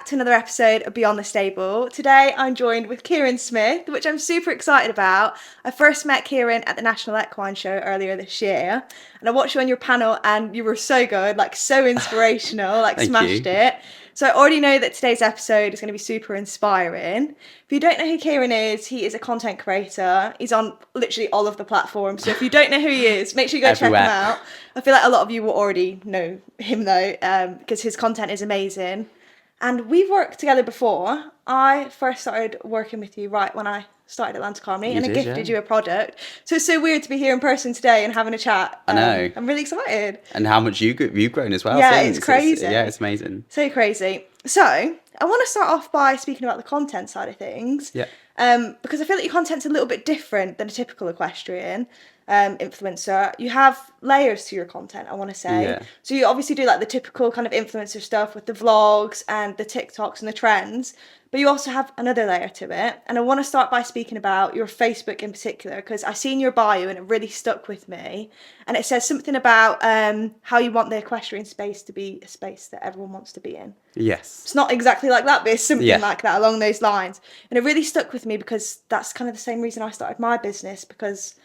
to another episode of Beyond the Stable. Today I'm joined with Kieran Smith, which I'm super excited about. I first met Kieran at the National Equine Show earlier this year, and I watched you on your panel and you were so good, like so inspirational, like Thank smashed you. it. So I already know that today's episode is going to be super inspiring. If you don't know who Kieran is, he is a content creator. He's on literally all of the platforms. So if you don't know who he is, make sure you go check him Everywhere. out. I feel like a lot of you will already know him though, because his content is amazing. And we've worked together before. I first started working with you right when I started at Atlantic Harmony, and I gifted you a product. So it's so weird to be here in person today and having a chat. I know. I'm really excited. And how much you've grown as well. Yeah, since. it's crazy. It's amazing. So crazy. So I want to start off by speaking about the content side of things. Yeah. Because I feel like your content's a little bit different than a typical equestrian influencer. You have layers to your content, I want to say. Yeah. So you obviously do like the typical kind of influencer stuff with the vlogs and the TikToks and the trends, but you also have another layer to it. And I want to start by speaking about your Facebook in particular, because I seen your bio and it really stuck with me. And it says something about how you want the equestrian space to be a space that everyone wants to be in. Yes. It's not exactly like that, but it's something like that along those lines. And it really stuck with me because that's kind of the same reason I started my business, because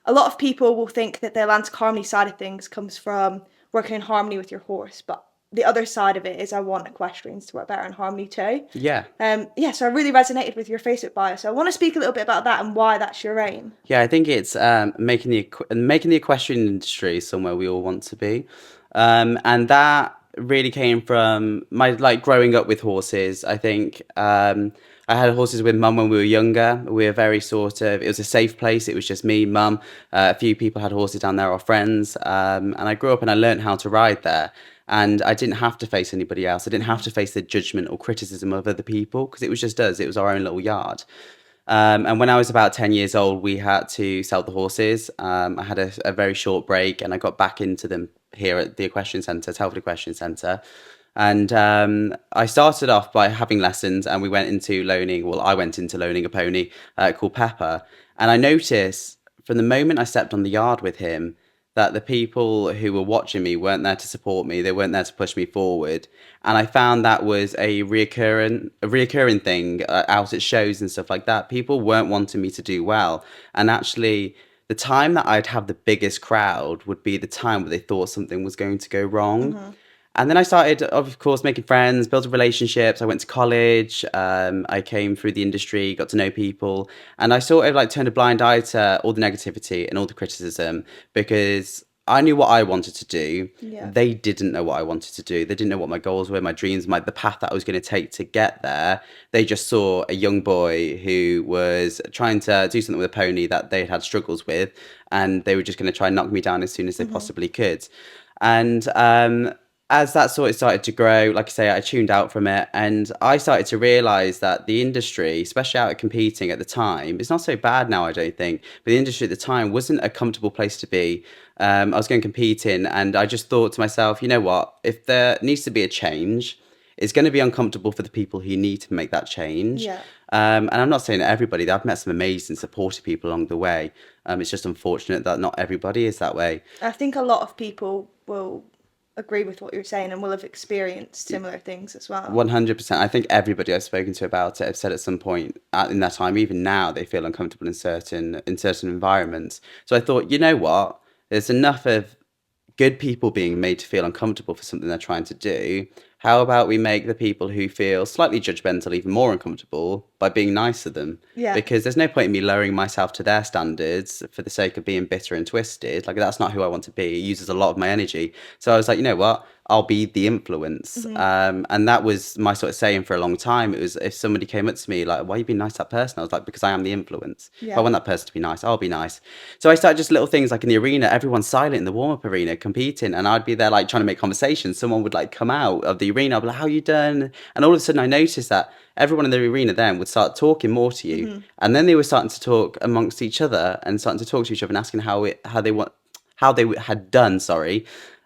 a lot of people will think that the Atlantic Harmony side of things comes from working in harmony with your horse, but the other side of it is I want equestrians to work better in harmony too. Yeah. So I really resonated with your Facebook bio. So I want to speak a little bit about that and why that's your aim. Yeah, I think it's making the equestrian industry somewhere we all want to be, and that really came from my growing up with horses. I think I had horses with mum when we were younger. We were very it was a safe place. It was just me, mum. A few people had horses down there, our friends, and I grew up and I learned how to ride there. And I didn't have to face anybody else. I didn't have to face the judgment or criticism of other people because it was just us. It was our own little yard. And when I was about 10 years old, we had to sell the horses. I had a very short break and I got back into them here at the Equestrian Centre, Telford Equestrian Centre. And I started off by having lessons and we went into loaning. Well, I went into loaning a pony called Pepper. And I noticed from the moment I stepped on the yard with him that the people who were watching me weren't there to support me. They weren't there to push me forward. And I found that was a reoccurring thing out at shows and stuff like that. People weren't wanting me to do well. And actually, the time that I'd have the biggest crowd would be the time where they thought something was going to go wrong. Mm-hmm. And then I started, of course, making friends, building relationships. I went to college. I came through the industry, got to know people. And I sort of turned a blind eye to all the negativity and all the criticism because I knew what I wanted to do. Yeah. They didn't know what I wanted to do. They didn't know what my goals were, my dreams, the path that I was going to take to get there. They just saw a young boy who was trying to do something with a pony that they had struggles with. And they were just going to try and knock me down as soon as they possibly could. And as that sort of started to grow, like I say, I tuned out from it and I started to realise that the industry, especially out at competing at the time, it's not so bad now, I don't think, but the industry at the time wasn't a comfortable place to be. I was going competing and I just thought to myself, you know what, if there needs to be a change, it's going to be uncomfortable for the people who need to make that change. Yeah. And I'm not saying that everybody, I've met some amazing supportive people along the way. It's just unfortunate that not everybody is that way. I think a lot of people will agree with what you're saying and will have experienced similar things as well. 100%. I think everybody I've spoken to about it have said at some point in that time, even now, they feel uncomfortable in certain environments. So I thought, you know what? There's enough of good people being made to feel uncomfortable for something they're trying to do. How about we make the people who feel slightly judgmental even more uncomfortable by being nice to them? Yeah. Because there's no point in me lowering myself to their standards for the sake of being bitter and twisted. That's not who I want to be. It uses a lot of my energy. So I was like, you know what? I'll be the influence. Mm-hmm. And that was my sort of saying for a long time. It was if somebody came up to me like, why are you being nice to that person? I was like, because I am the influence. Yeah. If I want that person to be nice, I'll be nice. So I started just little things like in the arena, everyone's silent in the warm-up arena competing. And I'd be there trying to make conversation. Someone would come out of the arena. I'd be like, how you done? And all of a sudden I noticed that everyone in the arena then would start talking more to you. Mm-hmm. And then they were starting to talk amongst each other and starting to talk to each other and asking how they had done,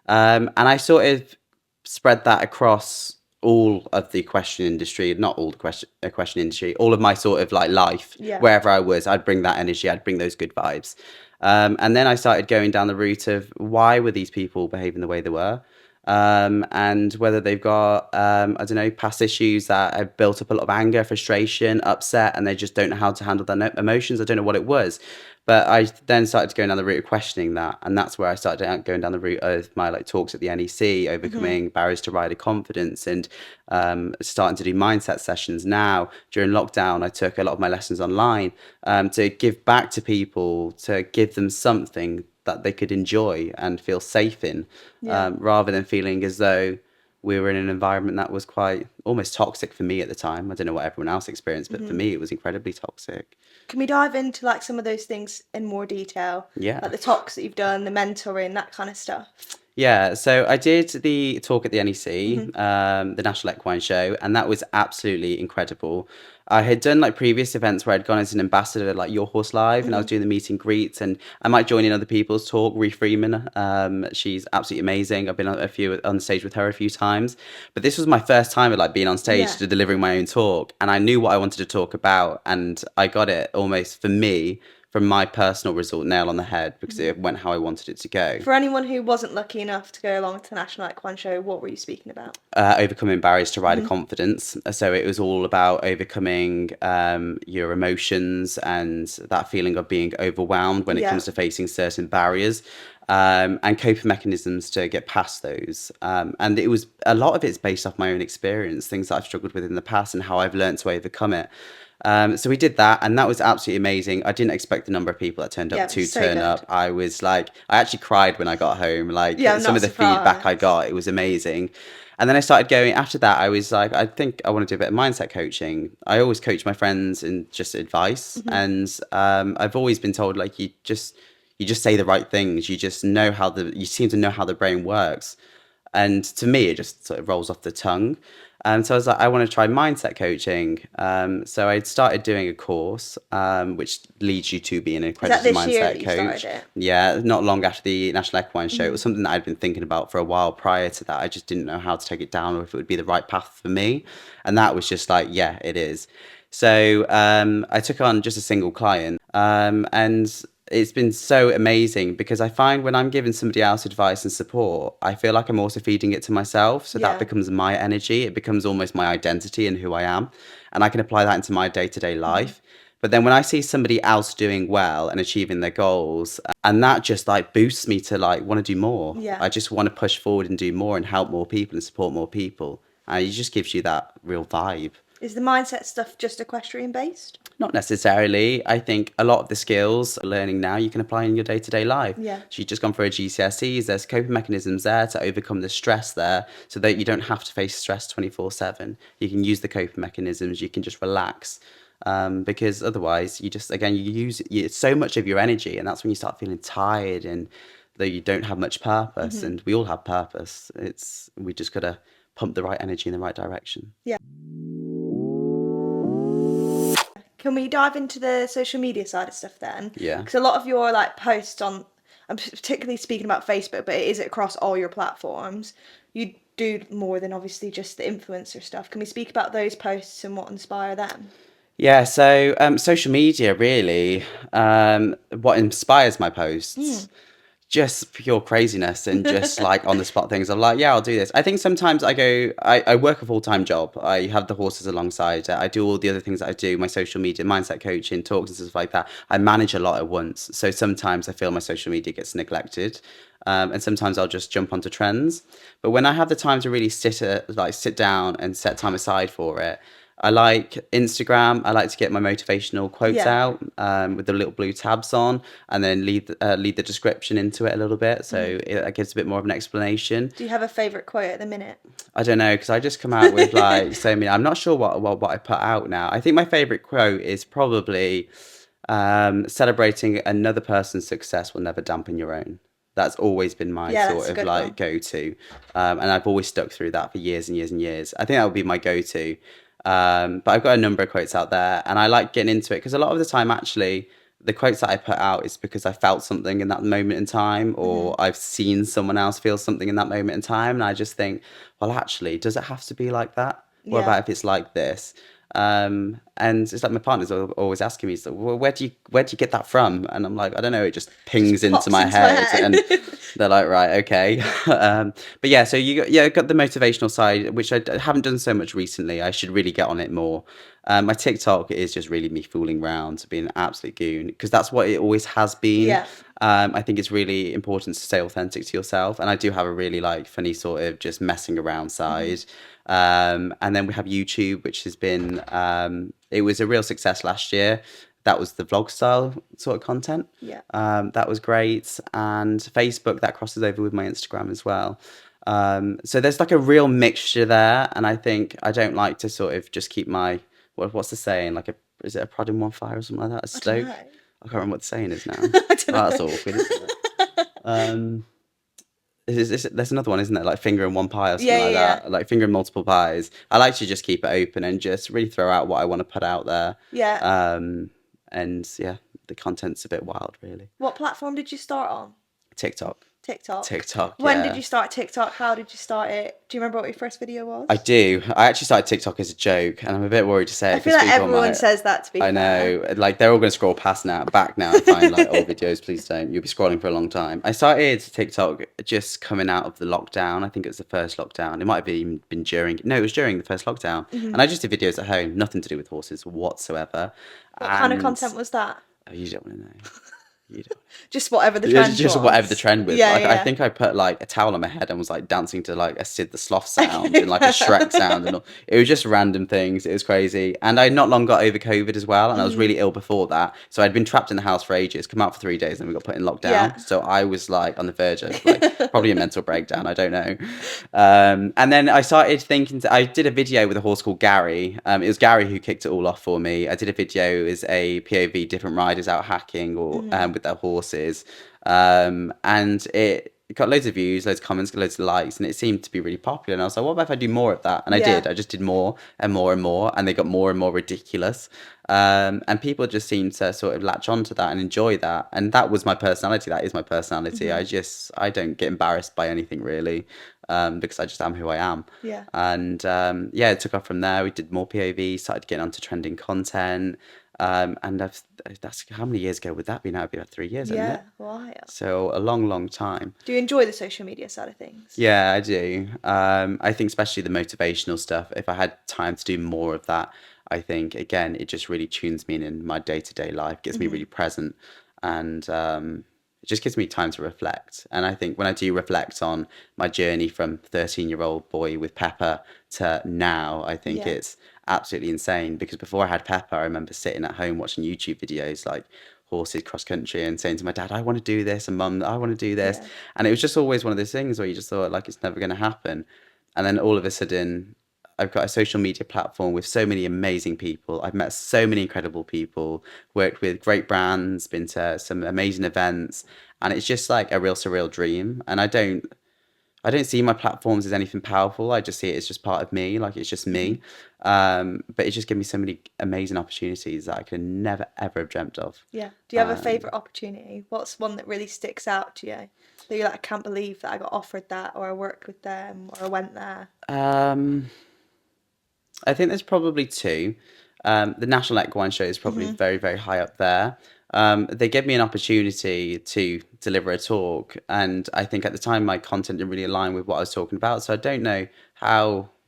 and I sort of spread that across all of the equestrian industry, not all the equestrian industry, all of my sort of life, wherever I was, I'd bring that energy, I'd bring those good vibes. And then I started going down the route of why were these people behaving the way they were? and whether they've got, I don't know, past issues that have built up a lot of anger, frustration, upset, and they just don't know how to handle their emotions. I don't know what it was. But I then started going down the route of questioning that. And that's where I started going down the route of my like talks at the NEC, Hmm. overcoming barriers to rider confidence, and starting to do mindset sessions now. During lockdown, I took a lot of my lessons online to give back to people, to give them something that they could enjoy and feel safe in, Yeah. rather than feeling as though we were in an environment that was quite almost toxic for me at the time. I don't know what everyone else experienced, but for Hmm. me, it was incredibly toxic. Can we dive into like some of those things in more detail, Yeah. like the talks that you've done, the mentoring, that kind of stuff? Yeah, so I did the talk at the NEC, Hmm. the National Equine Show, and that was absolutely incredible. I had done like previous events where I'd gone as an ambassador, like Your Horse Live, and I was Hmm. doing the meet and greets, and I might join in other people's talk. Ree Freeman, she's absolutely amazing. I've been on a few on stage with her a few times, but this was my first time at like being on stage Yeah. to delivering my own talk, and I knew what I wanted to talk about, and I got it almost for me from my personal result nail on the head because Hmm. it went how I wanted it to go. For anyone who wasn't lucky enough to go along to the National Equine Show, what were you speaking about? Overcoming barriers to rider Hmm. confidence. So it was all about overcoming your emotions and that feeling of being overwhelmed when it Yeah. comes to facing certain barriers. And coping mechanisms to get past those. And it was a lot of it's based off my own experience, things that I've struggled with in the past and how I've learned to overcome it. So we did that, and that was absolutely amazing. I didn't expect the number of people that turned up Yeah, to so turn good. up. I was like, I actually cried when I got home. Like Yeah, I'm some not of the feedback I surprised. got, it was amazing. And then I started going after that. I was like, I think I want to do a bit of mindset coaching. I always coach my friends in just advice, Hmm. and I've always been told like you just say the right things. You just know how you seem to know how the brain works. And to me, it just sort of rolls off the tongue. So I was like, I want to try mindset coaching. So I started doing a course, which leads you to being an Is that accredited this year mindset that you started coach. it? Yeah, not long after the National Equine Show. It Hmm. was something that I'd been thinking about for a while prior to that. I just didn't know how to take it down or if it would be the right path for me. And that was just like, yeah, it is. So I took on just a single client, and it's been so amazing because I find when I'm giving somebody else advice and support, I feel like I'm also feeding it to myself. So that Yeah. becomes my energy. It becomes almost my identity and who I am. And I can apply that into my day to day Hmm. life. But then when I see somebody else doing well and achieving their goals, and that just like boosts me to like want to do more. Yeah. I just want to push forward and do more and help more people and support more people. And it just gives you that real vibe. Is the mindset stuff just equestrian based? Not necessarily. I think a lot of the skills learning now you can apply in your day to day life. Yeah. So you've just gone for a GCSEs, there's coping mechanisms there to overcome the stress there so that you don't have to face stress 24/7. You can use the coping mechanisms, you can just relax. Because otherwise, you just, again, it's so much of your energy, and that's when you start feeling tired and though you don't have much purpose. Hmm. And we all have purpose. We just got to pump the right energy in the right direction. Yeah. Can we dive into the social media side of stuff then? Yeah. Because a lot of your like posts on, I'm particularly speaking about Facebook, but it is across all your platforms. You do more than obviously just the influencer stuff. Can we speak about those posts and what inspire them? Yeah, so social media really, what inspires my posts, Mm. just pure craziness and just like on the spot things. I'm like, yeah, I'll do this. I think sometimes I work a full time job. I have the horses alongside. I do all the other things that I do, my social media, mindset coaching, talks and stuff like that. I manage a lot at once. So sometimes I feel my social media gets neglected. And sometimes I'll just jump onto trends. But when I have the time to really sit down and set time aside for it, I like Instagram. I like to get my motivational quotes Yeah. out with the little blue tabs on, and then lead the description into it a little bit, Hmm. so it gives a bit more of an explanation. Do you have a favourite quote at the minute? I don't know because I just come out with like so many. I'm not sure what I put out now. I think my favorite quote is probably celebrating another person's success will never dampen your own. That's always been my Yeah, sort that's a of good like one. go to, and I've always stuck through that for years and years and years. I think that would be my go to. But I've got a number of quotes out there, and I like getting into it because a lot of the time, actually, the quotes that I put out is because I felt something in that moment in time, Hmm. or I've seen someone else feel something in that moment in time, and I just think, well, actually, does it have to be like that? What Yeah. about if it's like this? And it's like my partner's always asking me, so well, where do you get that from? And I'm like, I don't know, it just pings Just into pops my into my head, head. and They're like, right, okay. But yeah, so got the motivational side, which I haven't done so much recently. I should really get on it more. My TikTok is just really me fooling around, being an absolute goon, because that's what it always has been. Yeah. I think it's really important to stay authentic to yourself, and I do have a really like funny sort of just messing around Hmm. side. And then we have YouTube, which has been it was a real success last year. That was the vlog style sort of content. Yeah. That was great. And Facebook, that crosses over with my Instagram as well. So there's like a real mixture there. And I think I don't like to sort of just keep my, what's the saying? Like, is it a prod in one fire or something like that? A I don't stoke? know. I can't remember what the saying is now. I don't Oh, that's know. awkward, isn't it? Um, there's another one, isn't there? Like finger in one pie or something Yeah, like yeah, that. Like finger in multiple pies. I like to just keep it open and just really throw out what I want to put out there. yeah. Um, and yeah, the content's a bit wild, really. What platform did you start on? TikTok. TikTok. TikTok, When did yeah. you start TikTok? How did you start it? Do you remember what your first video I was? do. I actually started TikTok as a joke, and I'm a bit worried to say it I feel because like people everyone might. says that, to be I fair. know, like they're all going to scroll past now, back now, and find like old videos. Please don't. You'll be scrolling for a long time. I started TikTok just coming out of the lockdown. I think it was the first lockdown. It might have even been during. No, it was during the first lockdown, Hmm. and I just did videos at home, nothing to do with horses whatsoever. What kind of And content was that? oh, you don't want to know. You don't. Just whatever the Yeah, trend just whatever the was. trend was. Yeah, Like I yeah. think I put like a towel on my head and was like dancing to like a Sid the Sloth sound and like a Shrek sound and all. It was just random things. It was crazy. And I not long got over COVID as well, and I was Hmm. really ill before that. So I'd been trapped in the house for ages, come out for 3 days, and we got put in lockdown. Yeah. So I was like on the verge of like probably a mental breakdown. I don't know. And then I started thinking. I did a video with a horse called Gary. It was Gary who kicked it all off for me. I did a video as a POV, different riders out hacking or Hmm. with their horses. And it got loads of views, loads of comments, loads of likes, and it seemed to be really popular. And I was like, what if I do more of that? And I Yeah. did. I just did more and more and more, and they got more and more ridiculous. And people just seemed to sort of latch onto that and enjoy that. And that was my personality. That is my personality. Hmm. I don't get embarrassed by anything really, because I just am who I am. Yeah. And yeah, it took off from there. We did more POV, started getting onto trending content. And that's how many years ago would that be now? It'd be like 3 years, hasn't it? Yeah. Why? So a long, long time. Do you enjoy the social media side of things? Yeah, I do. I think especially the motivational stuff. If I had time to do more of that, I think again it just really tunes me in my day to day life, gets me Hmm. really present, and it just gives me time to reflect. And I think when I do reflect on my journey from 13-year-old boy with Pepper to now, I think Yeah. it's absolutely insane. Because before I had Pepper, I remember sitting at home watching YouTube videos like horses cross country and saying to my dad, I want to do this, and mum, I want to do this. Yeah. And it was just always one of those things where you just thought like it's never going to happen. And then all of a sudden, I've got a social media platform with so many amazing people. I've met so many incredible people, worked with great brands, been to some amazing events, and it's just like a real surreal dream. And I don't see my platforms as anything powerful. I just see it as just part of me, like it's just Hmm. me. But it just gives me so many amazing opportunities that I could never ever have dreamt of. Yeah. Do you have a Um, favorite opportunity? What's one that really sticks out to you? That you're like, I can't believe that I got offered that, or I worked with them, or I went there. um, I think there's probably two. The National Equine Show is probably Hmm. very, very high up there. They gave me an opportunity to deliver a talk, and I think at the time my content didn't really align with what I was talking about. So I don't know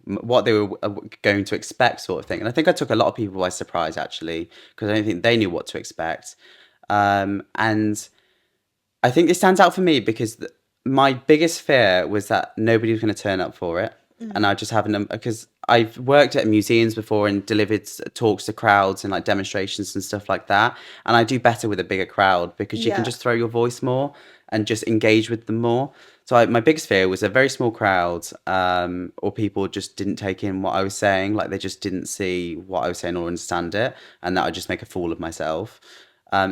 what they were going to expect, sort of thing. And I think I took a lot of people by surprise actually, because I don't think they knew what to expect. And I think it stands out for me because my biggest fear was that nobody was going to turn up for it, and Hmm. I just haven't because I've worked at museums before and delivered talks to crowds and like demonstrations and stuff like that, and I do better with a bigger crowd because you can Yeah. just throw your voice more and just engage with them more. So my biggest fear was a very small crowd, or people just didn't take in what I was saying, like they just didn't see what I was saying or understand it, and that I'd just make a fool of myself.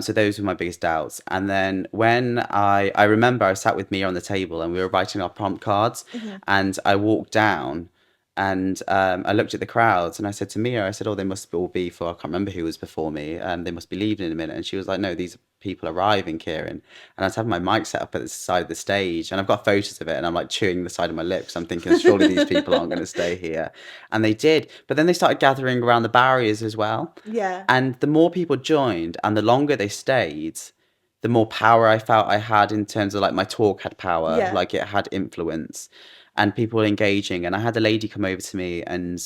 So those were my biggest doubts. And then when I remember I sat with Mia on the table and we were writing our prompt cards, Hmm. and I walked down and I looked at the crowds and I said to Mia, I said, "Oh, they must all be for I can't remember who was before me, and they must be leaving in a minute." And she was like, "No, these are people arriving, Kieran." And I was having my mic set up at the side of the stage, and I've got photos of it, and I'm like chewing the side of my lips. I'm thinking, surely these people aren't going to stay here, and they did. But then they started gathering around the barriers as well. Yeah. And the more people joined and the longer they stayed, the more power I felt I had in terms of like my talk had power, Yeah. like it had influence, and people were engaging. And I had a lady come over to me, and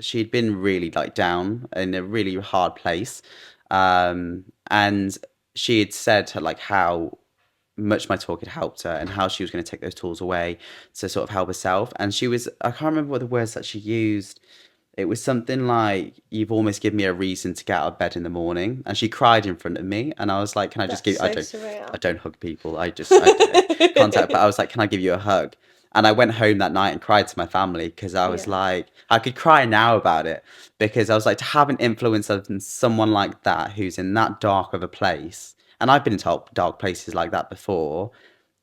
she'd been really like down in a really hard place, and she had said like how much my talk had helped her and how she was going to take those tools away to sort of help herself. And she was, I can't remember what the words that she used. It was something like, "You've almost given me a reason to get out of bed in the morning." And she cried in front of me, and I was like, "Can I just That's give?" so I surreal. don't hug people. I don't contact. But I was like, "Can I give you a hug?" And I went home that night and cried to my family because I was Yeah. like, I could cry now about it because I was like, to have an influence of someone like that who's in that dark of a place, and I've been in dark places like that before.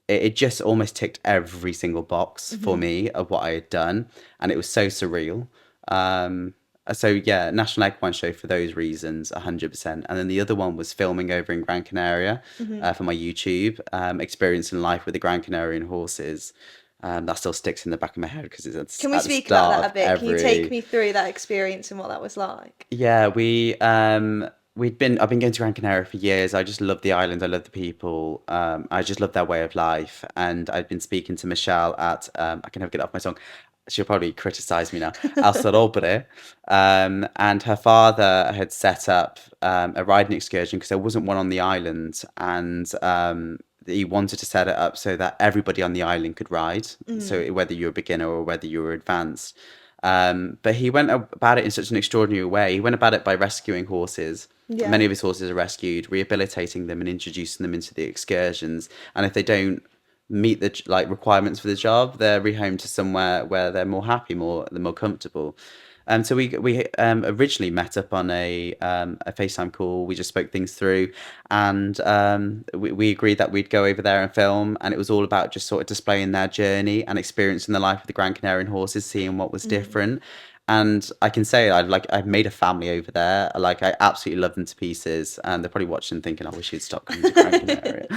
It just almost ticked every single box for Hmm. me of what I had done, and it was so surreal. Um, so yeah, National Equine Show for those reasons, 100%. And then the other one was filming over in Gran Canaria Hmm. for my YouTube, experiencing life with the Gran Canarian horses. That still sticks in the back of my head because it's Can we at the speak about start that of a bit? Can you take every. me through that experience and what that was like? Yeah, I've been going to Gran Canaria for years. I just love the island. I love the people. I just love their way of life. And I've been speaking to Michelle at I can never get off my tongue. She'll probably criticize me now. Al Sorobre. And her father had set up a riding excursion because there wasn't one on the island, and he wanted to set it up so that everybody on the island could ride. Mm. So whether you're a beginner or whether you were advanced. But he went about it in such an extraordinary way. He went about it by rescuing horses. Yeah. Many of his horses are rescued, rehabilitating them and introducing them into the excursions. And if they don't meet the like requirements for the job, they're rehomed to somewhere where they're more happy, they're more comfortable. So we originally met up on a FaceTime call. We just spoke things through, and we agreed that we'd go over there and film. And it was all about just sort of displaying their journey and experiencing the life of the Grand Canarian horses, seeing what was Mm. different. And I can say I've made a family over there. Like I absolutely love them to pieces, and they're probably watching thinking, "I wish you'd stop coming to Gran Canaria."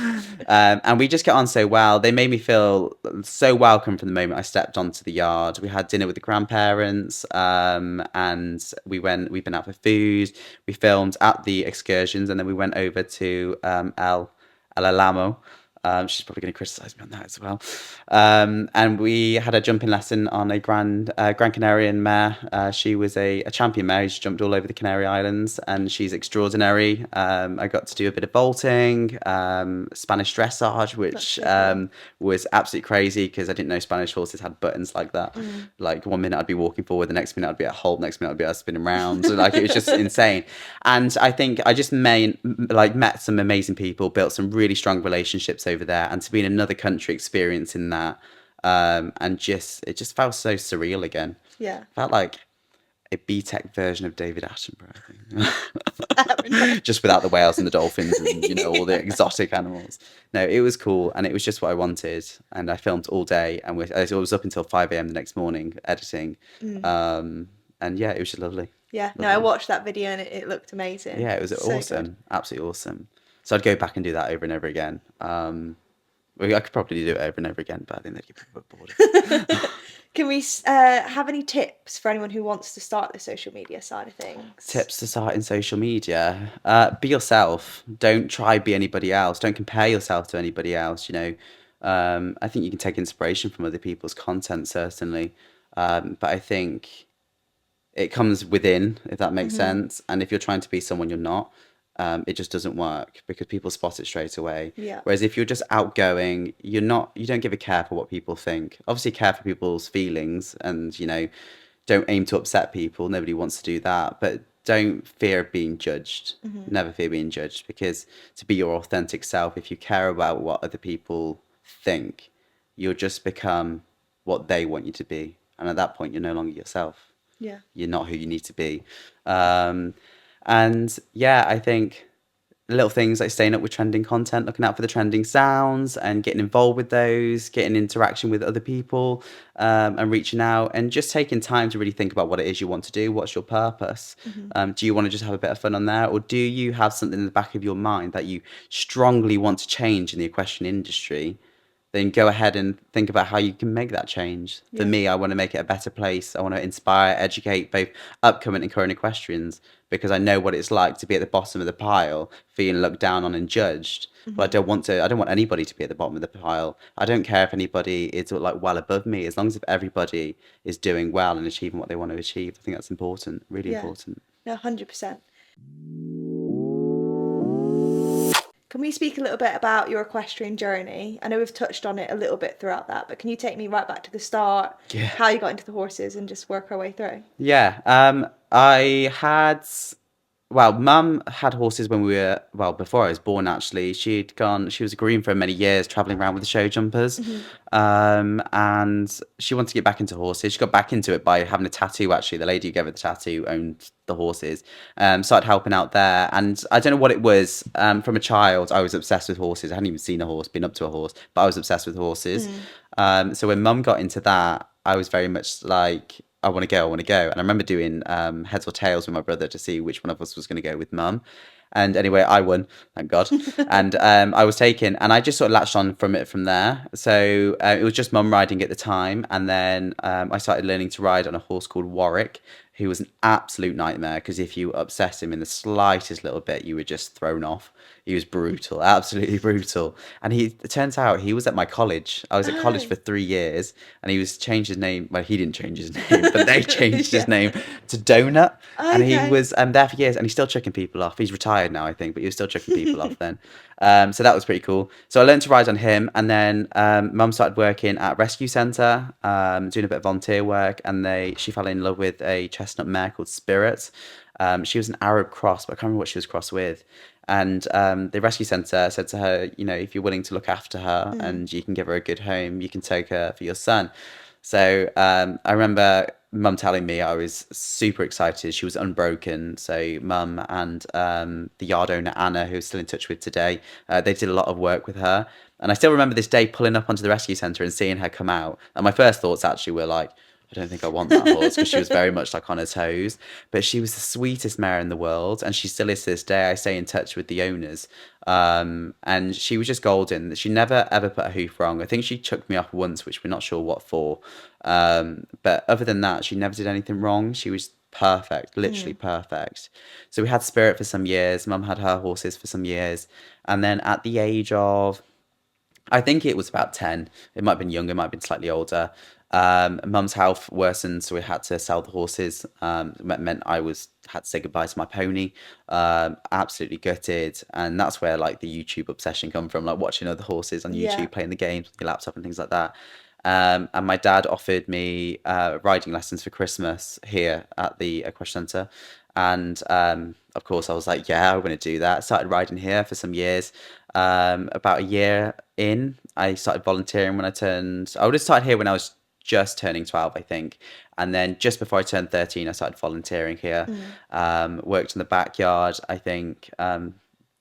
And we just get on so well. They made me feel so welcome from the moment I stepped onto the yard. We had dinner with the grandparents, and we've been out for food. We filmed at the excursions, and then we went over to El Alamo. She's probably going to criticize me on that as well. And we had a jumping lesson on a Gran Canarian mare. She was a champion mare. She jumped all over the Canary Islands, and she's extraordinary. I got to do a bit of vaulting, Spanish dressage, That's which so cool. was absolutely crazy because I didn't know Spanish horses had buttons like that. Mm. Like one minute I'd be walking forward, the next minute I'd be at halt, next minute I'd be spinning around. So, like it was just insane. And I think I just met some amazing people, built some really strong relationships over there, and to be in another country experiencing that, and just it just felt so surreal again. Yeah. Felt like a B-Tech version of David Attenborough, Fair enough. I think. Just without the whales and the dolphins and all the exotic animals. No, it was cool, and it was just what I wanted. And I filmed all day, and I was up until 5 a.m. the next morning editing. Mm. And yeah, it was just lovely, Yeah. No, I lovely. watched that video and it looked amazing. Yeah, it was So good. awesome, absolutely awesome. So I'd go back and do that over and over again. I could probably do it over and over again, but I think they'd get people bored of it. Can we have any tips for anyone who wants to start the social media side of things? Tips to start in social media: be yourself. Don't try be anybody else. Don't compare yourself to anybody else. I think you can take inspiration from other people's content, certainly, but I think it comes within, if that makes Hmm. sense. And if you're trying to be someone you're not, it just doesn't work because people spot it straight away. Yeah. Whereas if you're just outgoing, you don't give a care for what people think. Obviously, care for people's feelings, and don't aim to upset people. Nobody wants to do that, but don't fear being judged. Hmm. Never fear being judged, because to be your authentic self, if you care about what other people think, you'll just become what they want you to be, and at that point, you're no longer yourself. Yeah. You're not who you need to be. Um, and yeah, I think little things like staying up with trending content, looking out for the trending sounds and getting involved with those, getting interaction with other people, and reaching out and just taking time to really think about what it is you want to do. What's your purpose? Hmm. Do you want to just have a bit of fun on there, or do you have something in the back of your mind that you strongly want to change in the equestrian industry? Then go ahead and think about how you can make that change. For Yeah. me, I want to make it a better place. I want to inspire, educate both upcoming and current equestrians, because I know what it's like to be at the bottom of the pile, feeling looked down on and judged. but I don't want anybody to be at the bottom of the pile. I don't care if anybody is like well above me, as long as if everybody is doing well and achieving what they want to achieve. I think that's important, really Yeah. important. No, 100%. Can we speak a little bit about your equestrian journey? I know we've touched on it a little bit throughout that, but can you take me right back to the start, Yeah. how you got into the horses and just work our way through? Yeah, I had, well, Mum had horses when we were, well, before I was born, actually. She was a groom for many years, traveling around with the show jumpers. And she wanted to get back into horses. She got back into it by having a tattoo, actually. The lady who gave her the tattoo owned the horses. Started helping out there. And I don't know what it was. From a child, I was obsessed with horses. I hadn't even seen a horse, been up to a horse, but I was obsessed with horses. So when Mum got into that, I was very much like, I want to go, I want to go. And I remember doing heads or tails with my brother to see which one of us was going to go with Mum. And anyway, I won, thank God. And I was taken, and I just sort of latched on from it from there. So it was just Mum riding at the time. And then I started learning to ride on a horse called Warwick, who was an absolute nightmare, because if you upset him in the slightest little bit, you were just thrown off. He was brutal, absolutely brutal. And it turns out he was at my college. I was at college Oh, for 3 years, and he was changed his name. Well, he didn't change his name, but they changed his yeah. name to Donut. And he Okay. was there for years, and he's still chucking people off. He's retired now, I think, but he was still chucking people off then. So that was pretty cool. So I learned to ride on him, and then Mum started working at a rescue centre, doing a bit of volunteer work, and she fell in love with a chestnut mare called Spirit. She was an Arab cross, but I can't remember what she was crossed with. And the rescue centre said to her, you know, if you're willing to look after her and you can give her a good home, you can take her for your son. So I remember Mum telling me, I was super excited. She was unbroken. So Mum and the yard owner Anna, who's still in touch with today, they did a lot of work with her. And I still remember this day pulling up onto the rescue centre and seeing her come out. And my first thoughts actually were like, I don't think I want that horse, because she was very much like on her toes. But she was the sweetest mare in the world, and she still is to this day. I stay in touch with the owners. And she was just golden. She never ever put a hoof wrong. I think she chucked me off once, which we're not sure what for. But other than that, she never did anything wrong. She was perfect, literally perfect. So we had Spirit for some years. Mum had her horses for some years. And then at the age of, I think it was about 10. It might have been younger, it might have been slightly older. Mum's health worsened, so we had to sell the horses. It meant I had to say goodbye to my pony. Absolutely gutted, and that's where like the YouTube obsession come from, like watching other horses on Yeah. YouTube, playing the games on your laptop and things like that. And my dad offered me riding lessons for Christmas here at the Equestrian Centre. And of course, I was like, yeah, I'm going to do that. Started riding here for some years. About a year in, I started volunteering I would have started here when I was just turning 12, I think. And then just before I turned 13, I started volunteering here. Worked in the backyard, I think.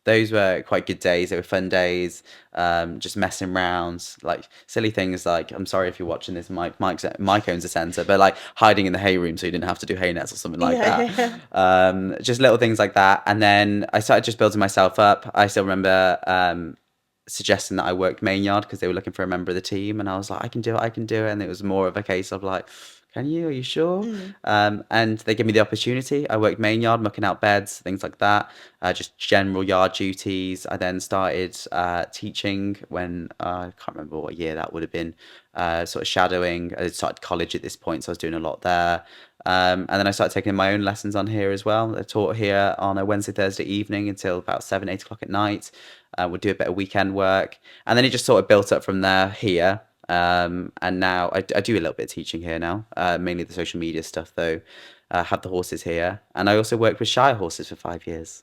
Those were quite good days. They were fun days. Just messing around, like silly things like, I'm sorry if you're watching this, Mike owns a centre, but like hiding in the hay room so you didn't have to do hay nets or something like Yeah, that. yeah. Just little things like that. And then I started just building myself up. I still remember suggesting that I worked main yard because they were looking for a member of the team, and I was like, I can do it, I can do it. And it was more of a case of like, can you? Are you sure? And they gave me the opportunity. I worked main yard, mucking out beds, things like that, just general yard duties. I then started teaching when I can't remember what year that would have been, sort of shadowing. I started college at this point, so I was doing a lot there. And then I started taking my own lessons on here as well. I taught here on a Wednesday, Thursday evening until about 7, 8 o'clock at night. Would do a bit of weekend work. And then it just sort of built up from there here. And now I do a little bit of teaching here now, mainly the social media stuff though. Have the horses here. And I also worked with Shire horses for 5 years,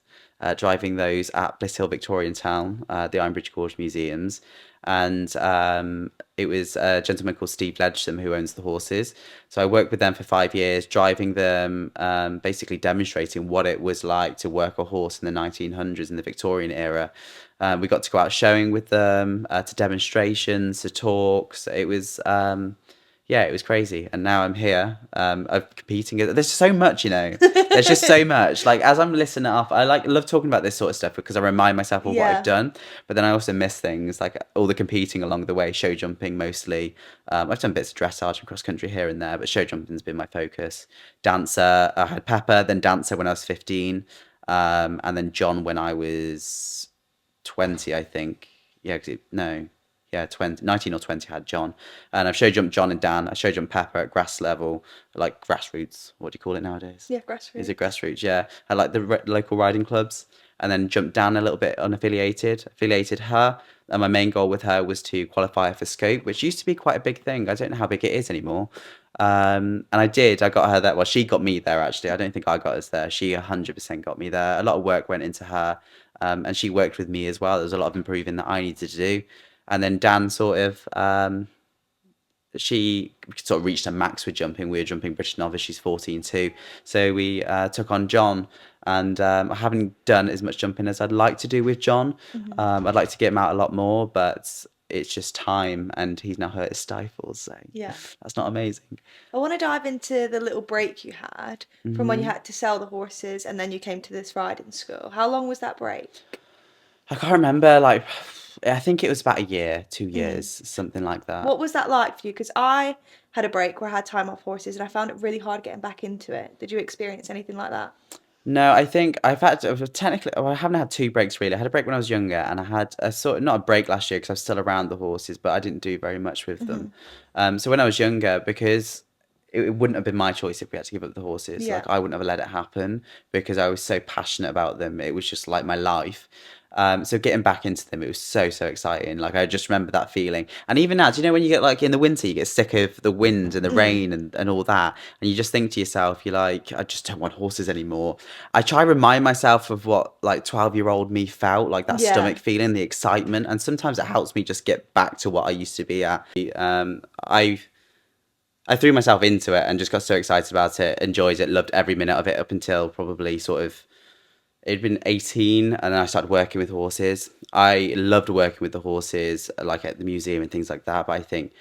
driving those at Bliss Hill Victorian Town, the Ironbridge Gorge Museums. And it was a gentleman called Steve Ledgsom who owns the horses. So I worked with them for 5 years, driving them, basically demonstrating what it was like to work a horse in the 1900s in the Victorian era. We got to go out showing with them, to demonstrations, to talks. It was, yeah, it was crazy. And now I'm here, I'm competing. There's so much, you know. There's just so much. Like as I'm listening up, love talking about this sort of stuff because I remind myself of what I've Yeah. done. But then I also miss things like all the competing along the way, show jumping mostly. I've done bits of dressage and cross country here and there, but show jumping's been my focus. Dancer, I had Pepper, then dancer when I was 15, and then John when I was 20, I think. Yeah, no, yeah, 20, 19 or 20 I had John. And I've show jumped John and Dan. I show jumped Pepper at grass level, like grassroots. What do you call it nowadays? Yeah, Is it grassroots. grassroots? Yeah. I like the local riding clubs. And then jumped down a little bit unaffiliated, affiliated her. And my main goal with her was to qualify for scope, which used to be quite a big thing. I don't know how big it is anymore. And I did. I got her there. Well, she got me there actually. I don't think I got us there. She 100% got me there. A lot of work went into her, and she worked with me as well. There was a lot of improving that I needed to do. And then Dan sort of she sort of reached her max with jumping. We were jumping British novice. She's 14 too. So we took on John, and I haven't done as much jumping as I'd like to do with John. Hmm. I'd like to get him out a lot more, but it's just time, and he's now hurt his stifles. So Yeah. that's not amazing. I want to dive into the little break you had from when you had to sell the horses and then you came to this riding school. How long was that break? I can't remember. Like, I think it was about a year, 2 years, Hmm. something like that. What was that like for you? Because I had a break where I had time off horses and I found it really hard getting back into it. Did you experience anything like that? No, I think I've had technically. Well, I haven't had two breaks really. I had a break when I was younger, and I had a sort of not a break last year because I was still around the horses, but I didn't do very much with Hmm. them. So when I was younger, because it wouldn't have been my choice if we had to give up the horses. Yeah. Like I wouldn't have let it happen because I was so passionate about them. It was just like my life. So getting back into them, it was so exciting. Like I just remember that feeling. And even now, do you know when you get like in the winter, you get sick of the wind and the Hmm. rain and all that, and you just think to yourself, you're like, I just don't want horses anymore. I try to remind myself of what like 12-year-old me felt, like that Yeah. stomach feeling, the excitement, and sometimes it helps me just get back to what I used to be at. I threw myself into it and just got so excited about it, enjoyed it, loved every minute of it up until probably sort of it'd been 18 and then I started working with horses. I loved working with the horses, like at the museum and things like that. But I think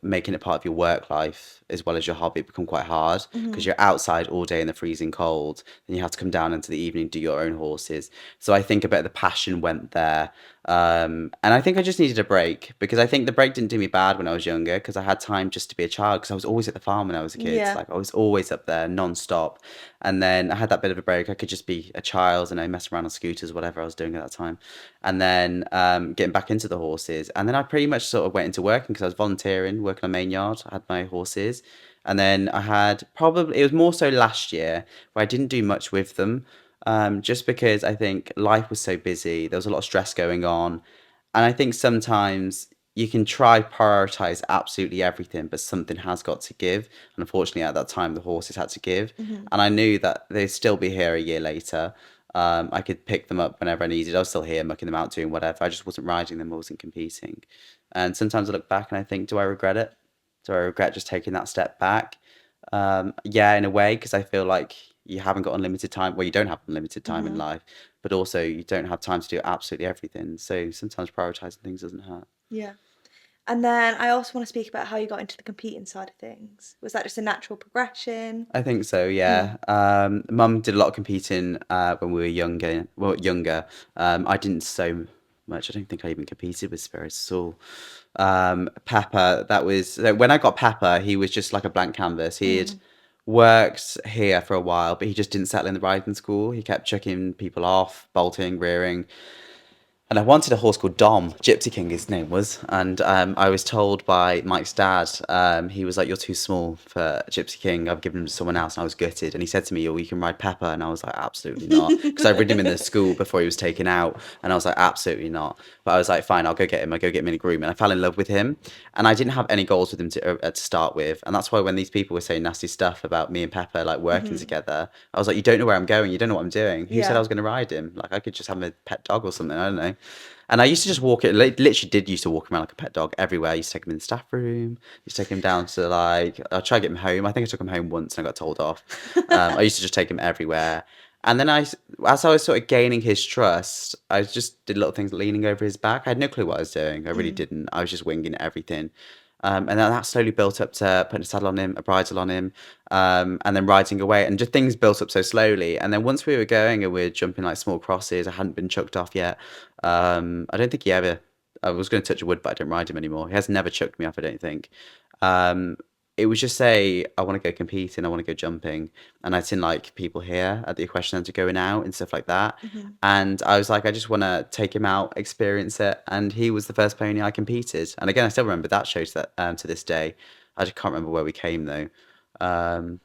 making it part of your work life as well as your hobby become quite hard Hmm. because you're outside all day in the freezing cold. Then you have to come down into the evening, do your own horses. So I think a bit of the passion went there. And I think I just needed a break because I think the break didn't do me bad when I was younger because I had time just to be a child because I was always at the farm when I was a kid. Yeah. Like I was always up there non-stop. And then I had that bit of a break. I could just be a child and I mess around on scooters, whatever I was doing at that time. And then getting back into the horses. And then I pretty much sort of went into working because I was volunteering, working on main yard. I had my horses. And then I had probably, it was more so last year where I didn't do much with them. Just because I think life was so busy, there was a lot of stress going on, and I think sometimes you can try prioritize absolutely everything, but something has got to give. And unfortunately, at that time, the horses had to give, Hmm. and I knew that they'd still be here a year later. I could pick them up whenever I needed. I was still here, mucking them out, doing whatever. I just wasn't riding them, I wasn't competing. And sometimes I look back and I think, do I regret it? Do I regret just taking that step back? Yeah, in a way, because I feel like you haven't got unlimited time. Well, you don't have unlimited time in Hmm. life, but also you don't have time to do absolutely everything. So sometimes prioritizing things doesn't hurt. Yeah. And then I also want to speak about how you got into the competing side of things. Was that just a natural progression? I think so, Mm. yeah. Mum did a lot of competing when we were younger. Well, younger. I didn't so much. I don't think I even competed with Spirits at all. Pepper, that was so when I got Pepper, he was just like a blank canvas. He had Mm. worked here for a while, but he just didn't settle in the riding school. He kept chucking people off, bolting, rearing. And I wanted a horse called Dom, Gypsy King, his name was. And I was told by Mike's dad, he was like, "You're too small for Gypsy King. I've given him to someone else." And I was gutted. And he said to me, "Oh, you can ride Pepper." And I was like, "Absolutely not." Because I'd ridden him in the school before he was taken out. And I was like, "Absolutely not." But I was like, "Fine, I'll go get him. I'll go get him in a groom." And I fell in love with him. And I didn't have any goals with him to start with. And that's why when these people were saying nasty stuff about me and Pepper, like working Hmm. together, I was like, "You don't know where I'm going. You don't know what I'm doing. Who said I Yeah. was going to ride him? Like, I could just have a pet dog or something. I don't know." And I used to just walk it, literally did used to walk around like a pet dog everywhere. I used to take him in the staff room, used to take him down to like, I'll try to get him home. I think I took him home once and I got told off. I used to just take him everywhere. And then as I was sort of gaining his trust, I just did little things leaning over his back. I had no clue what I was doing. I really Mm. didn't. I was just winging everything. And then that slowly built up to putting a saddle on him, a bridle on him, and then riding away. And just things built up so slowly. And then once we were going and we were jumping like small crosses, I hadn't been chucked off yet. I don't think I was going to touch a wood, but I don't ride him anymore. He has never chucked me off, I don't think. Um, it was just say, I want to go competing, I want to go jumping. And I'd seen like people here at the Equestrian Centre going out and stuff like that. Mhm. And I was like, I just want to take him out, experience it. And he was the first pony I competed. And again, I still remember that show to this day. I just can't remember where we came though.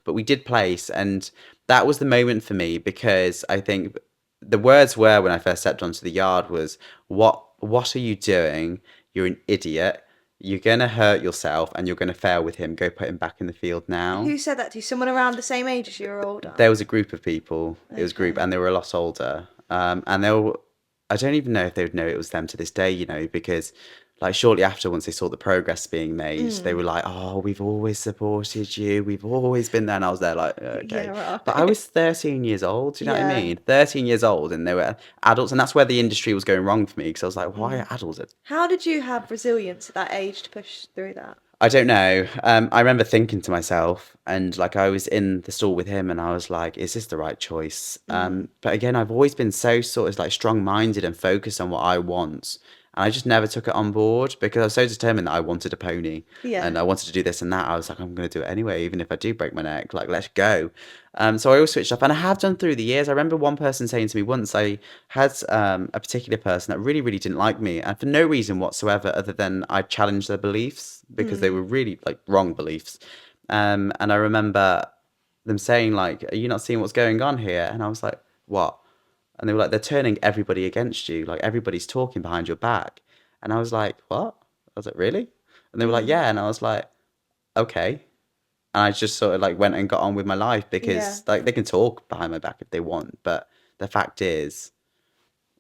But we did place, and that was the moment for me because I think the words were when I first stepped onto the yard was, What are you doing? You're an idiot. You're gonna hurt yourself and you're gonna fail with him. Go put him back in the field now." Who said that to you? Someone around the same age as you or older? There was a group of people. It was a group, Okay. and they were a lot older. And they were, I don't even know if they would know it was them to this day, because like shortly after, once they saw the progress being made, they were like, "Oh, we've always supported you. We've always been there." And I was there like, Yeah, okay. But I right. was 13 years old. Do you know what I Yeah. mean? 13 years old, and they were adults, and that's where the industry was going wrong for me because I was like, why are Mm. adults? How did you have resilience at that age to push through that? I don't know. I remember thinking to myself, and like I was in the stall with him, and I was like, "Is this the right choice?" Mm. But again, I've always been so sort of like strong-minded and focused on what I want, and I just never took it on board because I was so determined that I wanted a pony, Yeah. and I wanted to do this and that. I was like, "I'm going to do it anyway, even if I do break my neck. Like, let's go." So I always switched up, and I have done through the years. I remember one person saying to me once, I had a particular person that really, really didn't like me, and for no reason whatsoever, other than I challenged their beliefs because they Mm. were really like wrong beliefs. And I remember them saying like, "Are you not seeing what's going on here?" And I was like, "What?" And they were like, "They're turning everybody against you. Like everybody's talking behind your back." And I was like, "What?" I was like, "Really?" And they were like, Mm. "Yeah." And I was like, "Okay." And I just sort of like went and got on with my life Yeah. because like they can talk behind my back if they want, but the fact is,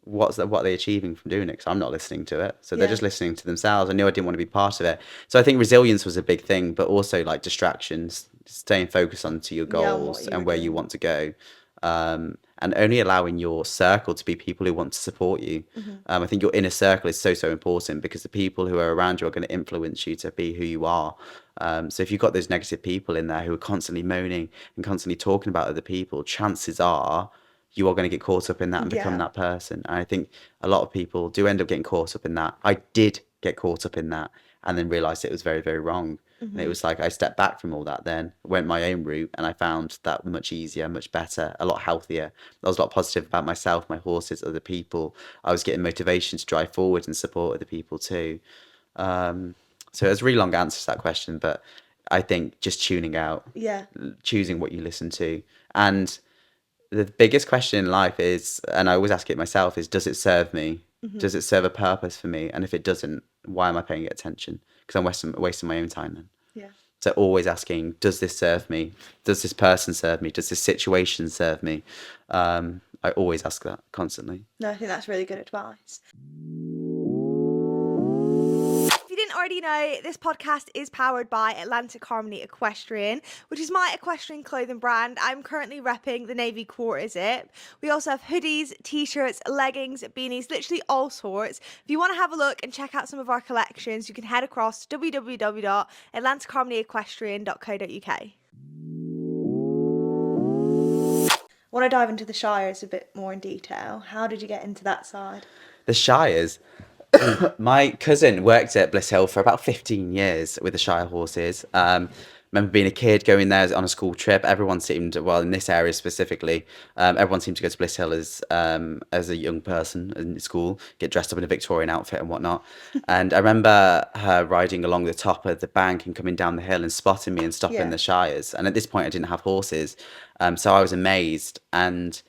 what are they achieving from doing it? Because I'm not listening to it, so they're Yeah. just listening to themselves. I knew I didn't want to be part of it, so I think resilience was a big thing, but also like distractions, staying focused onto your Yeah, on what goals you were and where you doing. want to go, and only allowing your circle to be people who want to support you. Hmm. I think your inner circle is so important because the people who are around you are going to influence you to be who you are. So if you've got those negative people in there who are constantly moaning and constantly talking about other people, chances are you are going to get caught up in that and become Yeah. that person. And I think a lot of people do end up getting caught up in that. I did get caught up in that and then realized it was very, very wrong. And it Hmm. was like I stepped back from all that then, went my own route, and I found that much easier, much better, a lot healthier. I was a lot positive about myself, my horses, other people. I was getting motivation to drive forward and support other people too. Um, so it's a really long answer to that question, but I think just tuning out, Yeah. choosing what you listen to. And the biggest question in life is, and I always ask it myself, is does it serve me? Hmm. Does it serve a purpose for me? And if it doesn't, why am I paying it attention? Because I'm wasting my own time then. Yeah. So always asking, does this serve me? Does this person serve me? Does this situation serve me? I always ask that constantly. No, I think that's really good advice. If you didn't already know, this podcast is powered by Atlantic Harmony Equestrian, which is my equestrian clothing brand. I'm currently repping the navy quarter zip. We also have hoodies, t-shirts, leggings, beanies, literally all sorts. If you want to have a look and check out some of our collections, you can head across to www.atlanticharmonyequestrian.co.uk. I want to dive into the Shires a bit more in detail. How did you get into that side? The Shires. My cousin worked at Bliss Hill for about 15 years with the Shire horses. Remember being a kid going there on a school trip. Everyone seemed, well, in this area specifically, everyone seemed to go to Bliss Hill as a young person in school, get dressed up in a Victorian outfit and whatnot. And I remember her riding along the top of the bank and coming down the hill and spotting me and stopping Yeah. the Shires. And at this point, I didn't have horses, so I was amazed. And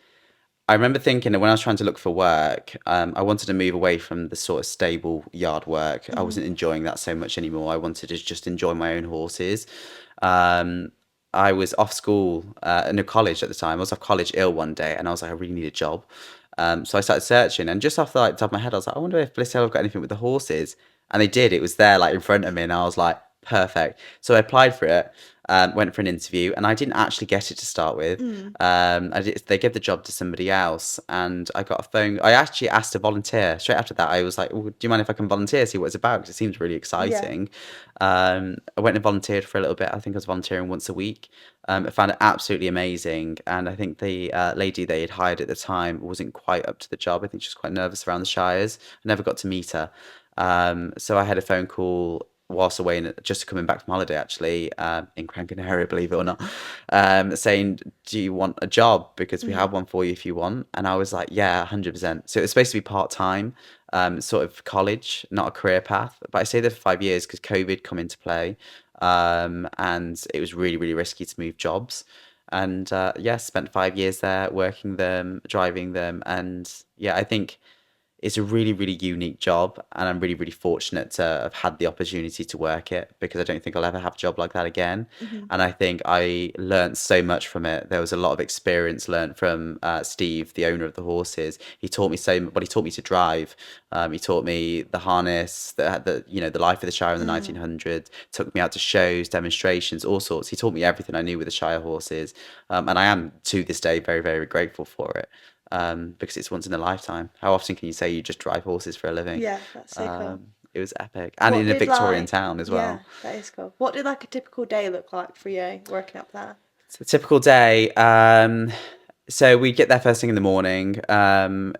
I remember thinking that when I was trying to look for work, I wanted to move away from the sort of stable yard work. I Hmm. wasn't enjoying that so much anymore. I wanted to just enjoy my own horses. Um, I was off school, in college at the time. I was off college ill one day, and I was like, I really need a job. So I started searching, and just off the like, top of my head, I was like, I wonder if Bliss Hill have got anything with the horses. And they did. It was there, like in front of me, and I was like, perfect. So I applied for it, went for an interview, and I didn't actually get it to start with. Mm. They gave the job to somebody else, and I got a phone. I actually asked to volunteer. Straight after that, I was like, well, "Do you mind if I can volunteer? See what it's about? Because it seems really Yeah. exciting." I went and volunteered for a little bit. I think I was volunteering once a week. I found it absolutely amazing, and I think the lady they had hired at the time wasn't quite up to the job. I think she was quite nervous around the Shires. I never got to meet her. So I had a phone call whilst away, just coming back from holiday, actually, in Gran Canaria, believe it or not, saying, "Do you want a job? Because we Mm. have one for you if you want." And I was like, "Yeah, 100%." So it was supposed to be part time, sort of college, not a career path. But I stayed there for 5 years because COVID come into play, and it was really, really risky to move jobs. And yeah, spent 5 years there working them, driving them, and yeah, I think it's a really, really unique job, and I'm really, really fortunate to have had the opportunity to work it because I don't think I'll ever have a job like that again. Mhm. And I think I learned so much from it. There was a lot of experience learned from Steve, the owner of the horses. He taught me so much, but he taught me to drive. He taught me the harness, the life of the Shire in the Mm. 1900s. Took me out to shows, demonstrations, all sorts. He taught me everything I knew with the Shire horses, and I am to this day very, very grateful for it, because it's once in a lifetime. How often can you say you just drive horses for a living? Yeah, that's so cool. It was epic, and What in a did Victorian like town as Yeah, well. that is cool. What did like a typical day look like for you working up there? So a typical day. So we'd get there first thing in the morning.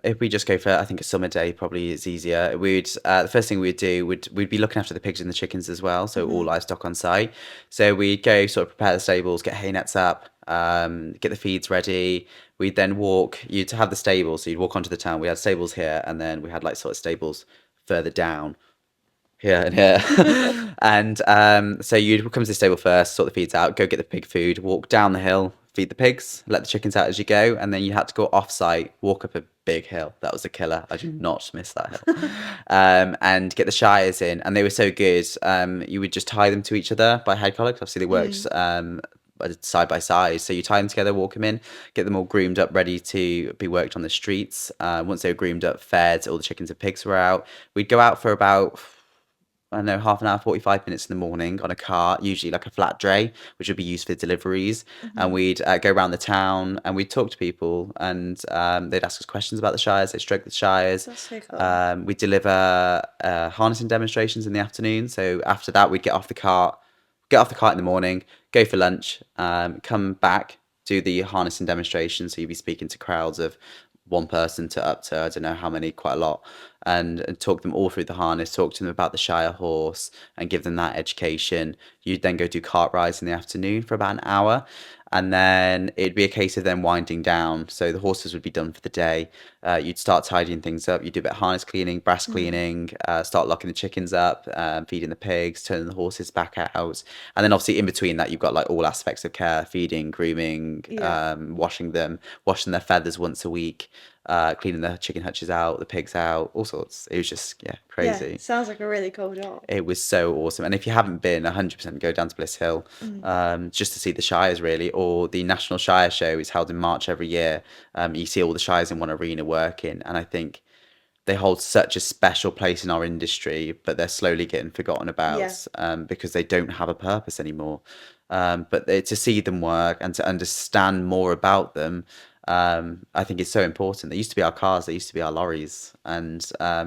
If we just go for, I think a summer day probably is easier. The first thing we'd do we'd be looking after the pigs and the chickens as well, so all Mhm. livestock on site. So we'd go sort of prepare the stables, get hay nets up, get the feeds ready. We'd then walk. You'd have the stables, so you'd walk onto the town. We had stables here, and then we had like sort of stables further down here and here. And so you'd come to the stable first, sort the feeds out, go get the pig food, walk down the hill, feed the pigs, let the chickens out as you go, and then you had to go off site, walk up a big hill. That was a killer. I do not miss that hill. And get the shires in, and they were so good. You would just tie them to each other by head collar, 'cause obviously they worked Mm. side by side. So you tie them together, walk them in, get them all groomed up, ready to be worked on the streets. Once they were groomed up, fed, all the chickens and pigs were out. We'd go out for about, I don't know, half an hour, 45 minutes in the morning on a cart, usually like a flat dray, which would be used for deliveries. And Mhm. we'd go around the town and we'd talk to people, and they'd ask us questions about the Shires, they'd stroke the Shires. That's so cool. We'd deliver harnessing demonstrations in the afternoon. So after that, we'd get off the cart in the morning, go for lunch, come back, do the harnessing demonstration. So you'd be speaking to crowds of one person to up to, I don't know how many, quite a lot, and talk them all through the harness, talk to them about the Shire horse and give them that education. You'd then go do cart rides in the afternoon for about an hour. And then it'd be a case of them winding down. So the horses would be done for the day. You'd start tidying things up. You'd do a bit of harness cleaning, brass Mm. cleaning, start locking the chickens up, feeding the pigs, turning the horses back out. And then obviously in between that, you've got like all aspects of care, feeding, grooming, Yeah. washing them, washing their feathers once a week, cleaning the chicken hutches out, the pigs out, all sorts. It was just, yeah, Yeah, crazy. sounds like a really cool job. It was so awesome. And if you haven't been, 100% go down to Bliss Hill, Mm. just to see the Shires, really. Or the National Shire Show is held in March every year. You see all the Shires in one arena working. And I think they hold such a special place in our industry, but they're slowly getting forgotten Yeah. about, because they don't have a purpose anymore. To see them work and to understand more about them, I think it's so important. They used to be our cars, they used to be our lorries, and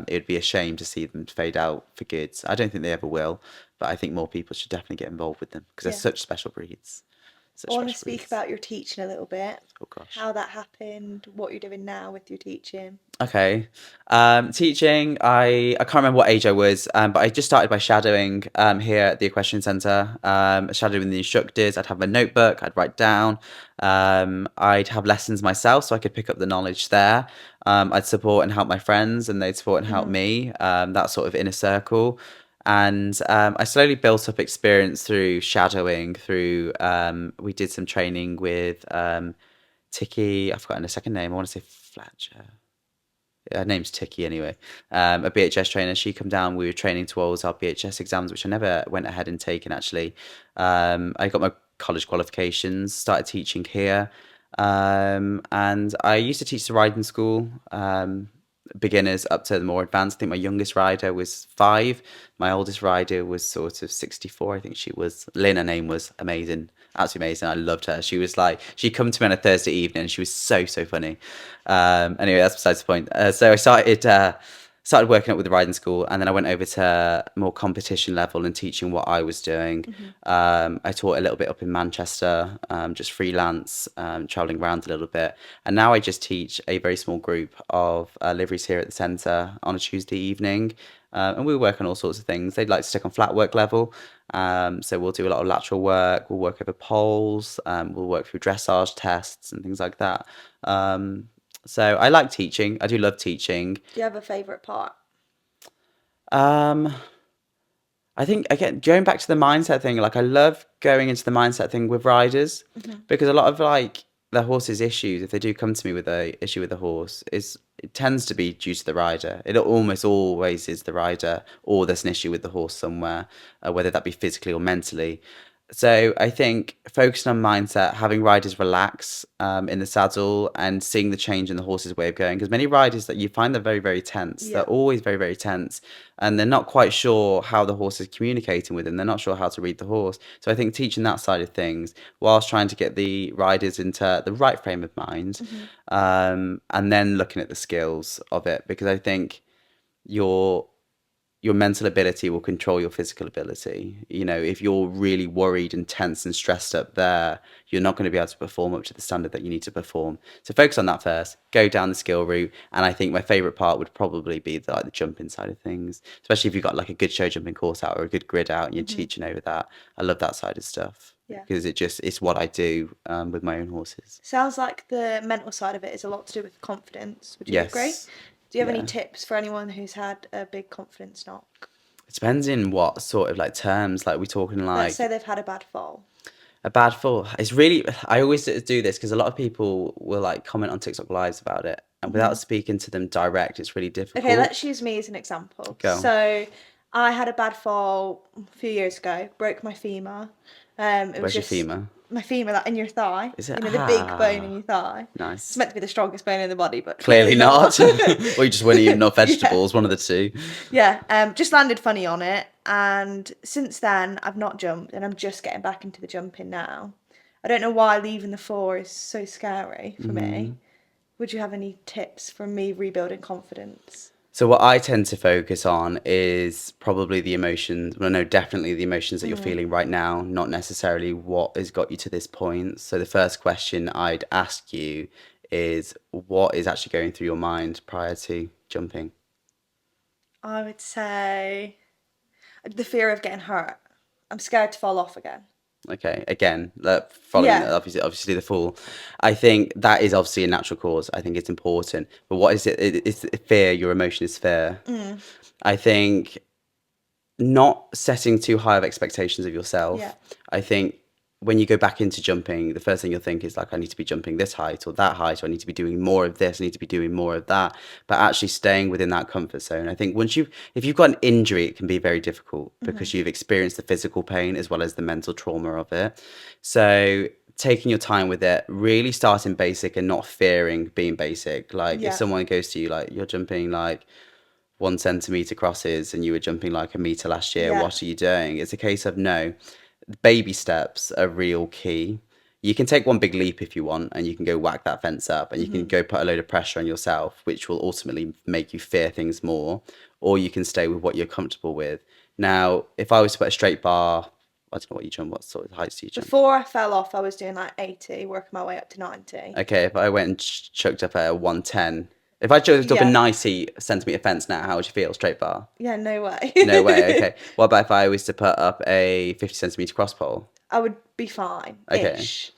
it would be a shame to see them fade out for good. I don't think they ever will, but I think more people should definitely get involved with them because they're Yeah. such special breeds. I Such want to special speak breeds. about your teaching a little bit, Oh gosh. how that happened, what you're doing now with your teaching. Okay. Teaching, I can't remember what age I was, but I just started by shadowing here at the Equestrian Centre, shadowing the instructors. I'd have my notebook, I'd write down. I'd have lessons myself so I could pick up the knowledge there. I'd support and help my friends, and they'd support and help Mhm. me, that sort of inner circle. And I slowly built up experience through shadowing, we did some training with Tiki, I've forgotten her second name, I want to say Fletcher. Her name's Tiki anyway, a BHS trainer. She come down. We were training towards our BHS exams, which I never went ahead and taken actually. I got my college qualifications, started teaching here, and I used to teach the riding school, beginners up to the more advanced. I think my youngest rider was 5. My oldest rider was sort of 64. I think she was. Lynn, her name was amazing, absolutely amazing. I loved her. She was like, she'd come to me on a Thursday evening and she was so, so funny. Anyway, that's besides the point. So I started working up with the riding school, and then I went over to more competition level and teaching what I was doing. I taught a little bit up in Manchester, just freelance, traveling around a little bit. And now I just teach a very small group of liveries here at the centre on a Tuesday evening. And we work on all sorts of things. They'd like to stick on flat work level. So we'll do a lot of lateral work. We'll work over poles. We'll work through dressage tests and things like that. So I like teaching. I do love teaching. Do you have a favourite part? Um, I think again going back to the mindset thing, like I love going into the mindset thing with riders because a lot of like the horse's issues, if they do come to me with a issue with the horse, is it tends to be due to the rider. It almost always is the rider, or there's an issue with the horse somewhere, whether that be physically or mentally. So I think focusing on mindset, having riders relax in the saddle, and seeing the change in the horse's way of going. Because many riders that you find they're very, very tense. They're Yeah. always very, very tense, and they're not quite sure how the horse is communicating with them. They're not sure how to read the horse. So I think teaching that side of things, whilst trying to get the riders into the right frame of mind, and then looking at the skills of it, because I think your mental ability will control your physical ability. You know, if you're really worried and tense and stressed up there, you're not going to be able to perform up to the standard that you need to perform. So focus on that first, go down the skill route. And I think my favorite part would probably be the jumping side of things, especially if you've got like a good show jumping course out or a good grid out and you're teaching over that. I love that side of stuff. Yeah. Because it's what I do with my own horses. Sounds like the mental side of it is a lot to do with confidence. Would you agree? Yes. Do you have any Yeah. tips for anyone who's had a big confidence knock? It depends in what sort of like terms. Like we're talking like Let's say they've had a bad fall. a bad fall. It's really, I always do this because a lot of people will like comment on TikTok lives about it, and without speaking to them direct, it's really difficult. Okay, let's use me as an example. Go. So, I had a bad fall a few years ago. Broke my femur. It was Where's your just femur? my femur, like in your thigh. Is it? You know, the big bone in Ah, your thigh. nice. It's meant to be the strongest bone in the body, but Clearly not. Or you just weren't eating enough vegetables, one of the two. Yeah, just landed funny on it, and since then I've not jumped, and I'm just getting back into the jumping now. I don't know why leaving the floor is so scary for me. Would you have any tips for me rebuilding confidence? So what I tend to focus on is probably the emotions. Well, no, definitely the emotions that you're feeling right now, not necessarily what has got you to this point. So the first question I'd ask you is what is actually going through your mind prior to jumping? I would say the fear of getting hurt. I'm scared to fall off again. Okay, again, following Yeah. obviously the fall. I think that is obviously a natural cause. I think it's important. But what is it? It's fear. Your emotion is fear. I think not setting too high of expectations of yourself. Yeah. I think when you go back into jumping, the first thing you'll think is like, I need to be jumping this height or that height, or I need to be doing more of this, I need to be doing more of that. But actually staying within that comfort zone. I think if you've got an injury, it can be very difficult because you've experienced the physical pain as well as the mental trauma of it. So taking your time with it, really starting basic and not fearing being basic. Like Yeah. if someone goes to you, like you're jumping like 1 centimeter crosses and you were jumping like a meter last year, Yeah. what are you doing? It's a case of no, baby steps are real key. You can take one big leap if you want, and you can go whack that fence up, and you can go put a load of pressure on yourself, which will ultimately make you fear things more, or you can stay with what you're comfortable with. Now, if I was to put a straight bar, I don't know what you jump, what sort of heights do you jump? Before I fell off, I was doing like 80, working my way up to 90. Okay, if I went and chucked up at a 110, if I chucked up a Yeah. 90 centimeter fence now, how would you feel? Straight bar? Yeah, no way. No way. Okay. What about if I was to put up a 50 centimeter cross pole? I would be fine. Okay. Ish.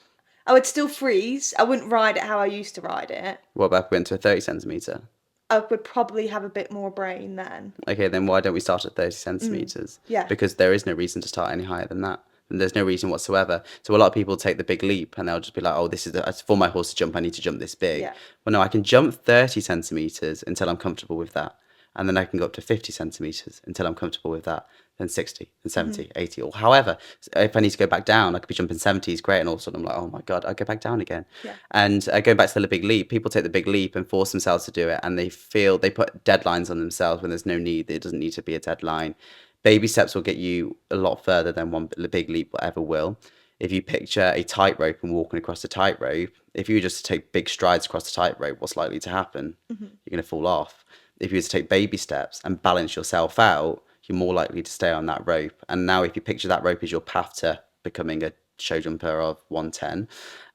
I would still freeze. I wouldn't ride it how I used to ride it. What about if we went to a 30 centimeter? I would probably have a bit more brain then. Okay, then why don't we start at 30 centimeters? Yeah. Because there is no reason to start any higher than that. And there's no reason whatsoever. So a lot of people take the big leap and they'll just be like, oh, this is for my horse to jump, I need to jump this big. Yeah. Well, no, I can jump 30 centimeters until I'm comfortable with that. And then I can go up to 50 centimeters until I'm comfortable with that. Then 60 and 70, 80, or however. If I need to go back down, I could be jumping 70s, great. And all of a sudden I'm like, oh my God, I go back down again. Yeah. And going back to the big leap, people take the big leap and force themselves to do it. And they put deadlines on themselves when there's no need. It doesn't need to be a deadline. Baby steps will get you a lot further than one big leap ever will. If you picture a tightrope and walking across a tightrope, if you were just to take big strides across the tightrope, what's likely to happen? You're going to fall off. if you were to take baby steps and balance yourself out, you're more likely to stay on that rope. And now if you picture that rope as your path to becoming a show jumper of 110,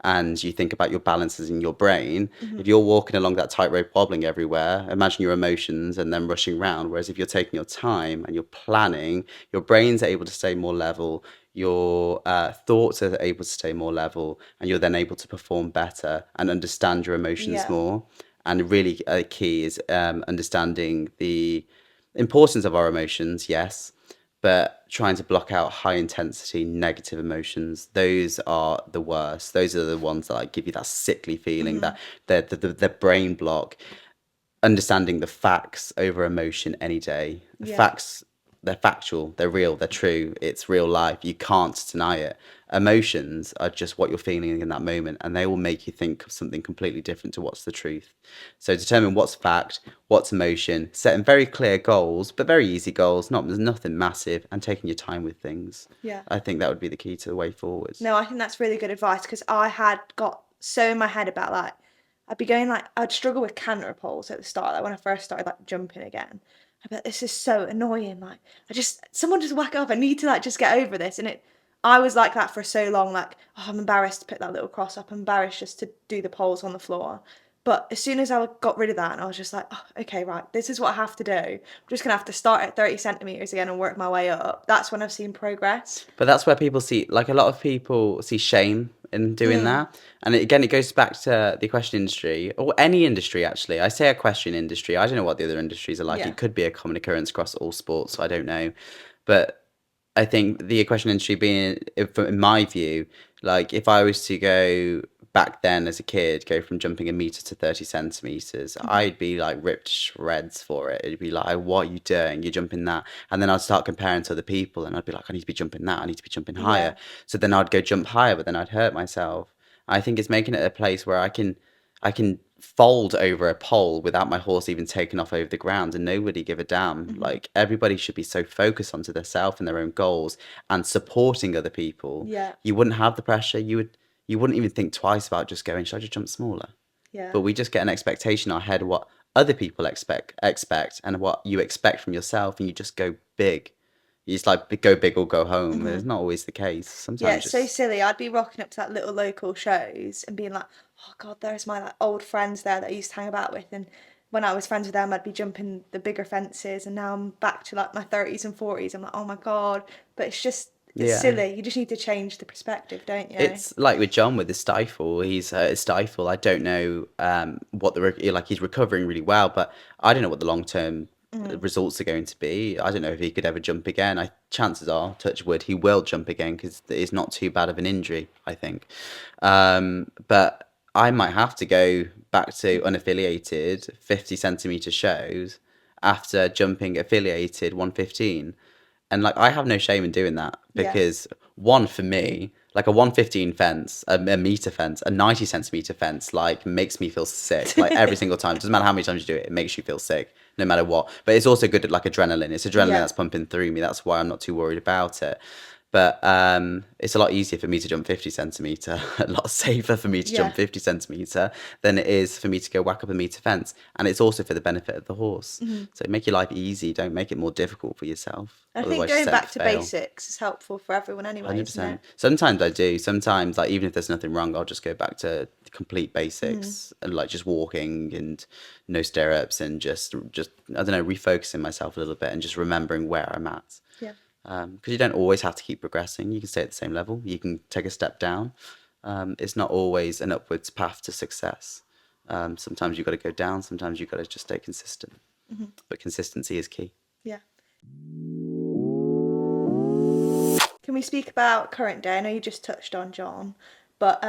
and you think about your balances in your brain, if you're walking along that tightrope wobbling everywhere, imagine your emotions and then rushing around. Whereas if you're taking your time and you're planning, your brain's able to stay more level, your thoughts are able to stay more level, and you're then able to perform better and understand your emotions Yeah. more. And really, key is understanding the importance of our emotions, yes, but trying to block out high intensity negative emotions. Those are the worst. Those are the ones that like give you that sickly feeling, that the brain block. Understanding the facts over emotion any day. The Yeah. facts, they're factual, they're real, they're true. It's real life. You can't deny it. Emotions are just what you're feeling in that moment, and they will make you think of something completely different to what's the truth. So determine what's fact, what's emotion, setting very clear goals, but very easy goals, not there's nothing massive, and taking your time with things. Yeah. I think that would be the key to the way forward. No, I think that's really good advice because I had got so in my head about like I'd be going like I'd struggle with canter poles at the start, like when I first started like jumping again. I'd be like, this is so annoying. Like someone just whack it up. I need to like just get over this. And I was like that for so long, like, oh, I'm embarrassed to put that little cross up, I'm embarrassed just to do the poles on the floor. But as soon as I got rid of that and I was just like, oh, okay, right, this is what I have to do. I'm just gonna have to start at 30 centimeters again and work my way up. That's when I've seen progress. But that's where people see, like a lot of people see shame in doing that. And again, it goes back to the equestrian industry, or any industry actually. I say equestrian industry. I don't know what the other industries are like. Yeah. It could be a common occurrence across all sports. I don't know. But I think the equestrian industry being, in my view, like if I was to go back then as a kid, go from jumping a meter to 30 centimeters, I'd be like ripped to shreds for it. It'd be like, what are you doing? You're jumping that. And then I'd start comparing to other people and I'd be like, I need to be jumping that. I need to be jumping higher. Yeah. So then I'd go jump higher, but then I'd hurt myself. I think it's making it a place where I can fold over a pole without my horse even taking off over the ground and nobody give a damn. Like everybody should be so focused onto their self and their own goals and supporting other people. Yeah. You wouldn't have the pressure. You wouldn't even think twice about just going, should I just jump smaller? Yeah. But we just get an expectation in our head what other people expect and what you expect from yourself, and you just go big. You just like go big or go home. It's not always the case. Yeah, Sometimes it's so just silly. I'd be rocking up to like little local shows and being like, oh God, there's my like old friends there that I used to hang about with. And when I was friends with them, I'd be jumping the bigger fences. And now I'm back to like my 30s and 40s. I'm like, oh my God. But it's yeah. silly. You just need to change the perspective, don't you? It's like with John with the stifle. He's stifle. I don't know what like. He's recovering really well, but I don't know what the long term results are going to be. I don't know if he could ever jump again. Chances are, touch wood, he will jump again because it's not too bad of an injury, I think. But I might have to go back to unaffiliated 50 centimeter shows after jumping affiliated 115. And like I have no shame in doing that Yeah. because one for me, like a 115 fence, a meter fence, a 90 centimeter fence, like makes me feel sick. Like every single time, doesn't matter how many times you do it, it makes you feel sick, no matter what. But it's also good at like adrenaline. It's adrenaline Yeah. that's pumping through me. That's why I'm not too worried about it. But it's a lot easier for me to jump 50 centimeter, a lot safer for me to Yeah. jump 50 centimeter than it is for me to go whack up a meter fence. And it's also for the benefit of the horse. So make your life easy. Don't make it more difficult for yourself. I think Otherwise you're going set back to fail. basics is helpful for everyone anyway, isn't 100%. it? Sometimes I do. Sometimes, like, even if there's nothing wrong, I'll just go back to complete basics and like just walking and no stirrups and just I don't know, refocusing myself a little bit and just remembering where I'm at. Yeah. Because you don't always have to keep progressing. You can stay at the same level. You can take a step down. It's not always an upwards path to success. Sometimes you've got to go down. Sometimes you've got to just stay consistent. But consistency is key. Yeah. Can we speak about current day? I know you just touched on John, but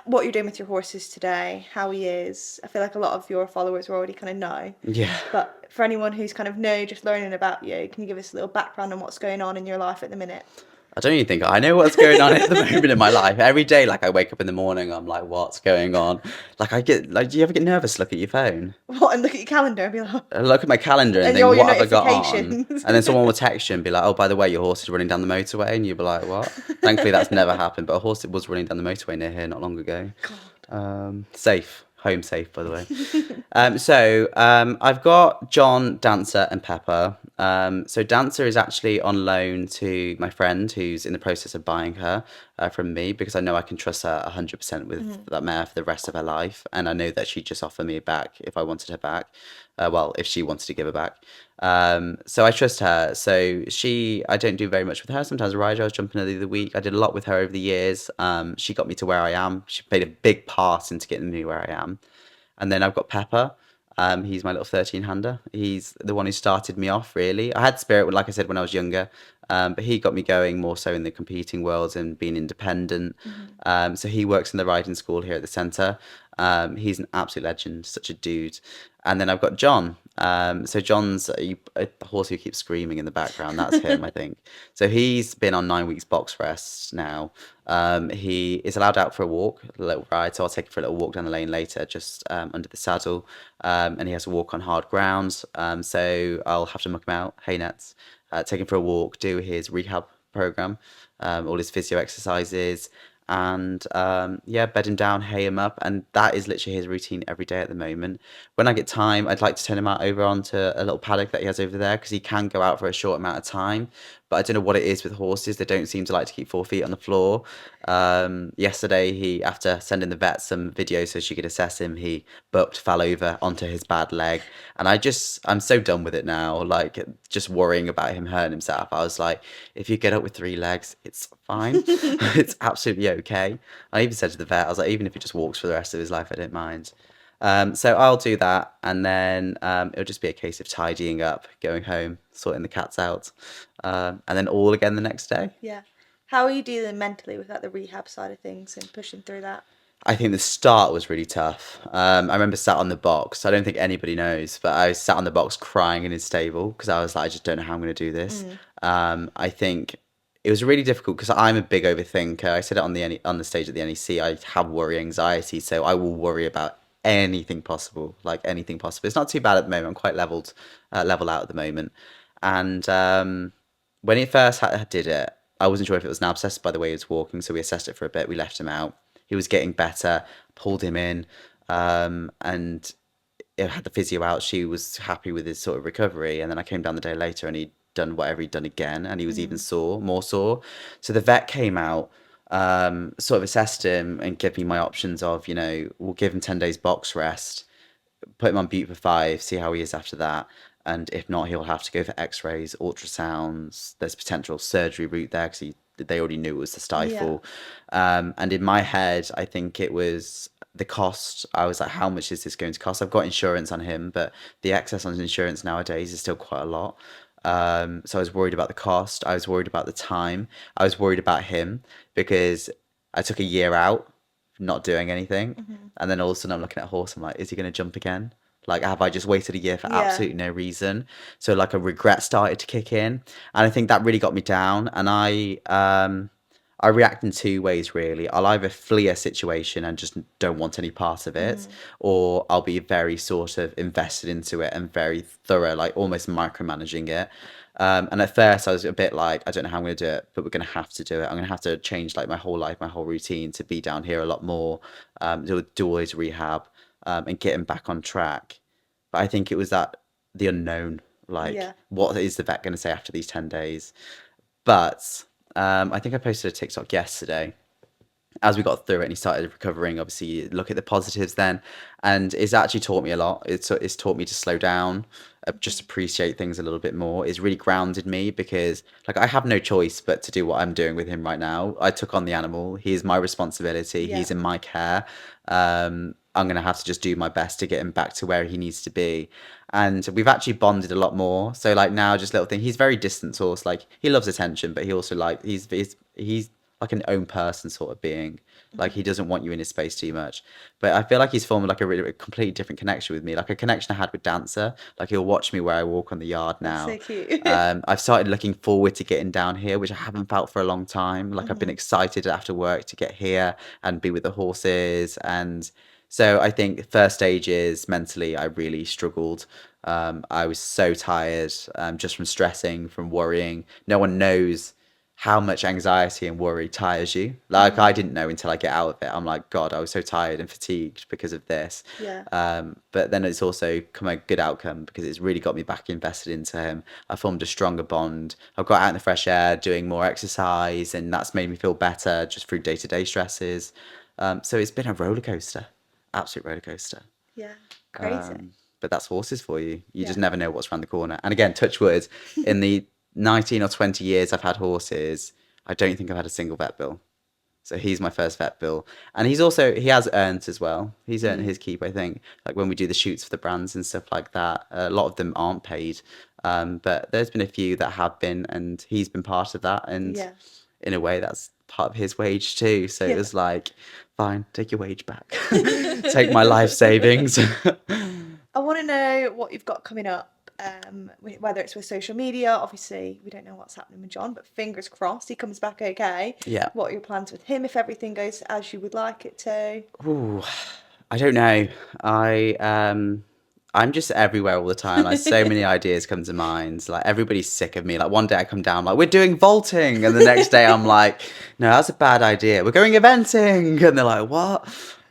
what you're doing with your horses today, how he is. I feel like a lot of your followers already kind of know. Yeah. But for anyone who's kind of new, just learning about you, can you give us a little background on what's going on in your life at the minute? I don't even think I know what's going on at the moment in my life. Every day, like I wake up in the morning, I'm like, what's going on? Like I get, like, do you ever get nervous? Look at your phone. What, and look at your calendar and be like, I look at my calendar and And think, all your what have I got on? notifications. And then someone will text you and be like, oh, by the way, your horse is running down the motorway. And you'll be like, what? Thankfully, that's never happened. But a horse was running down the motorway near here not long ago. God. Safe. home safe, by the way. I've got John, Dancer, and Pepper. So Dancer is actually on loan to my friend who's in the process of buying her from me because I know I can trust her 100% with that mare for the rest of her life, and I know that she'd just offer me back if I wanted her back. Well, if she wanted to give her back. So I trust her. I don't do very much with her. Sometimes I ride her. I was jumping her the other week. I did a lot with her over the years. She got me to where I am. She played a big part into getting me where I am. And then I've got Pepper. He's my little 13-hander. He's the one who started me off, really. I had spirit, like I said, when I was younger, but he got me going more so in the competing world and being independent. So he works in the riding school here at the centre. He's an absolute legend, such a dude. And then I've got John. So John's a horse who keeps screaming in the background. That's him, I think. So he's been on 9 weeks box rest now. He is allowed out for a walk, a little ride. So I'll take him for a little walk down the lane later, just under the saddle. And he has to walk on hard ground. So I'll have to muck him out, hay nets, take him for a walk, do his rehab program, all his physio exercises, and yeah, bed him down, hay him up, and that is literally his routine every day at the moment. When I get time, I'd like to turn him out over onto a little paddock that he has over there because he can go out for a short amount of time. But I don't know what it is with horses; they don't seem to like to keep 4 feet on the floor. Yesterday, after sending the vet some videos so she could assess him, he bucked, fell over onto his bad leg, and I'm so done with it now. Like just worrying about him hurting himself. I was like, if you get up with 3 legs, it's fine. It's absolutely okay. I even said to the vet, I was like, even if he just walks for the rest of his life, I don't mind. So I'll do that, and then it'll just be a case of tidying up, going home, sorting the cats out, and then all again the next day. Yeah. How are you dealing mentally with like the rehab side of things and pushing through that? I think the start was really tough. I remember sat on the box. I don't think anybody knows, but I sat on the box crying in his stable because I was like, I just don't know how I'm going to do this. I think it was really difficult because I'm a big overthinker. I said it on the stage at the NEC. I have worry anxiety, so I will worry about anything possible, like anything possible. It's not too bad at the moment. I'm quite level out at the moment. And when it first did it, I wasn't sure if it was an abscess by the way he was walking, so we assessed it for a bit. We left him out. He was getting better, pulled him in, and it had the physio out. She was happy with his sort of recovery. And then I came down the day later and he'd done whatever he'd done again, and he was even more sore. So the vet came out, sort of assessed him and gave me my options of, we'll give him 10 days box rest, put him on bute for 5, see how he is after that. And if not, he'll have to go for x-rays, ultrasounds. There's potential surgery route there because they already knew it was the stifle. And in my head, I think it was the cost. I was like, how much is this going to cost? I've got insurance on him, but the excess on insurance nowadays is still quite a lot. So I was worried about the cost. I was worried about the time. I was worried about him because I took a year out not doing anything. And then all of a sudden I'm looking at a horse. I'm like, is he going to jump again? Like, have I just waited a year for absolutely no reason? So like a regret started to kick in. And I think that really got me down. And I react in 2 ways, really. I'll either flee a situation and just don't want any part of it, or I'll be very sort of invested into it and very thorough, like almost micromanaging it. And at first I was a bit like, I don't know how I'm going to do it, but we're going to have to do it. I'm going to have to change like my whole life, my whole routine to be down here a lot more, do all his rehab, and get him back on track. But I think it was the unknown, like Yeah. what is the vet going to say after these 10 days? But I think I posted a TikTok yesterday as we got through it and he started recovering. Obviously, you look at the positives then, and it's actually taught me a lot. It's taught me to slow down, just appreciate things a little bit more. It's really grounded me because like I have no choice but to do what I'm doing with him right now. I took on the animal. He is my responsibility. Yeah. He's in my care. I'm gonna have to just do my best to get him back to where he needs to be. And we've actually bonded a lot more. So like now, just little thing. He's very distant source. Like he loves attention, but he also like he's like an own person sort of being. Like he doesn't want you in his space too much. But I feel like he's formed like a completely different connection with me, like a connection I had with Dancer. Like he'll watch me where I walk on the yard That's now. so cute. I've started looking forward to getting down here, which I haven't felt for a long time. Like I've been excited after work to get here and be with the horses. And so I think first stages mentally, I really struggled. I was so tired, just from stressing, from worrying. No one knows how much anxiety and worry tires you. Like I didn't know until I get out of it. I'm like, God, I was so tired and fatigued because of this. Yeah. But then it's also come a good outcome because it's really got me back invested into him. I formed a stronger bond. I've got out in the fresh air, doing more exercise, and that's made me feel better just through day-to-day stresses. So it's been a roller coaster, absolute roller coaster. Yeah. Crazy. But that's horses for you. You Yeah. just never know what's around the corner. And again, touch wood, in the 19 or 20 years I've had horses, I don't think I've had a single vet bill. So he's my first vet bill. And he has earned as well. He's earned his keep, I think. Like when we do the shoots for the brands and stuff like that, a lot of them aren't paid. But there's been a few that have been, and he's been part of that. And Yeah. in a way, that's part of his wage too. So it Yeah. was like, fine, take your wage back. Take my life savings. I want to know what you've got coming up, whether it's with social media. Obviously, we don't know what's happening with John, but fingers crossed he comes back okay. Yeah. What are your plans with him if everything goes as you would like it to? Ooh, I don't know. I'm just everywhere all the time. Like so many ideas come to mind. Like everybody's sick of me. Like one day I come down like we're doing vaulting, and the next day I'm like, no, that's a bad idea. We're going eventing, and they're like, what?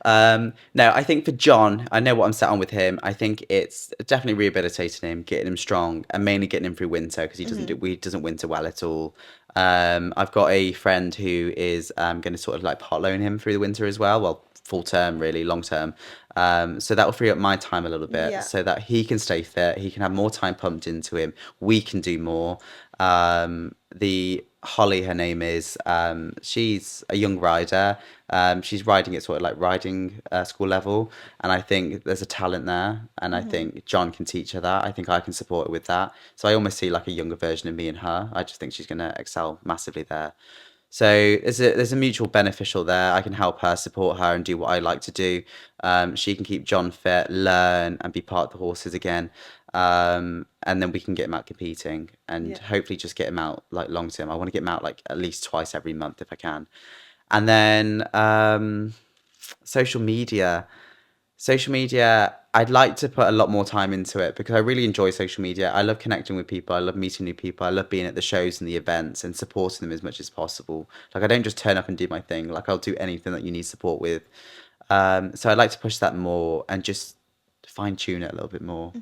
No, I think for John, I know what I'm set on with him. I think it's definitely rehabilitating him, getting him strong, and mainly getting him through winter because he doesn't winter well at all. I've got a friend who is going to sort of like pot loan him through the winter as well. Well, full term, really, long term. So that will free up my time a little bit Yeah. so that he can stay fit. He can have more time pumped into him. We can do more. The Holly, her name is, she's a young rider. She's riding at sort of like riding school level. And I think there's a talent there. And I think John can teach her that. I think I can support her with that. So I almost see like a younger version of me and her. I just think she's going to excel massively there. So there's a mutual beneficial there. I can help her, support her, and do what I like to do. She can keep John fit, learn, and be part of the horses again. And then we can get him out competing, and Yeah. hopefully just get him out like long term. I want to get him out like at least twice every month if I can. And then social media. Social media, I'd like to put a lot more time into it because I really enjoy social media. I love connecting with people. I love meeting new people. I love being at the shows and the events and supporting them as much as possible. Like I don't just turn up and do my thing. Like I'll do anything that you need support with. So I'd like to push that more and just fine tune it a little bit more.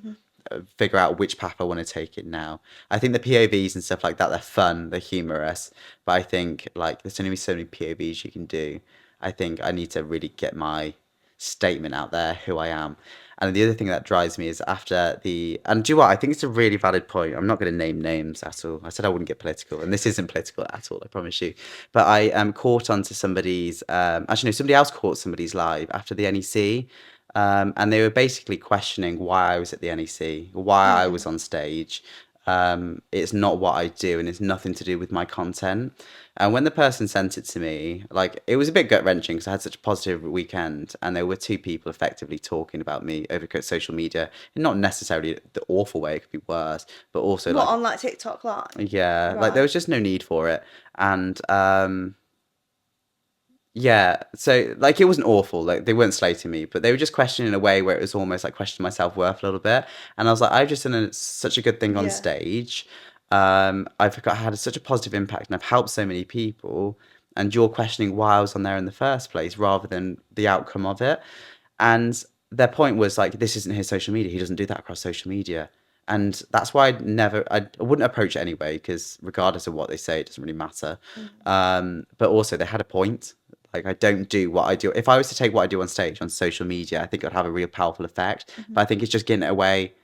Figure out which path I want to take it now. I think the POVs and stuff like that, they're fun, they're humorous, but I think like there's only so many POVs you can do. I think I need to really get my statement out there, who I am. And the other thing that drives me is after and do you know what? I think it's a really valid point. I'm not going to name names at all. I said I wouldn't get political, and this isn't political at all, I promise you. But I caught onto somebody's, actually, no, somebody else caught somebody's live after the NEC. And they were basically questioning why I was at the NEC, why I was on stage. It's not what I do, and it's nothing to do with my content. And when the person sent it to me, like it was a bit gut wrenching because I had such a positive weekend, and there were two people effectively talking about me over social media, and not necessarily the awful way; it could be worse, but also What, like on like TikTok Live? yeah, like there Right. was just no need for it, and yeah, so like it wasn't awful, like they weren't slating me, but they were just questioning in a way where it was almost like questioning my self-worth a little bit. And I was like, I've just done such a good thing on Yeah. stage. Had such a positive impact and I've helped so many people. And you're questioning why I was on there in the first place rather than the outcome of it. And their point was like, this isn't his social media. He doesn't do that across social media. And that's why I wouldn't approach it anyway, because regardless of what they say, it doesn't really matter. But also they had a point. Like I don't do what I do. If I was to take what I do on stage on social media, I think it would have a real powerful effect. But I think it's just getting it away,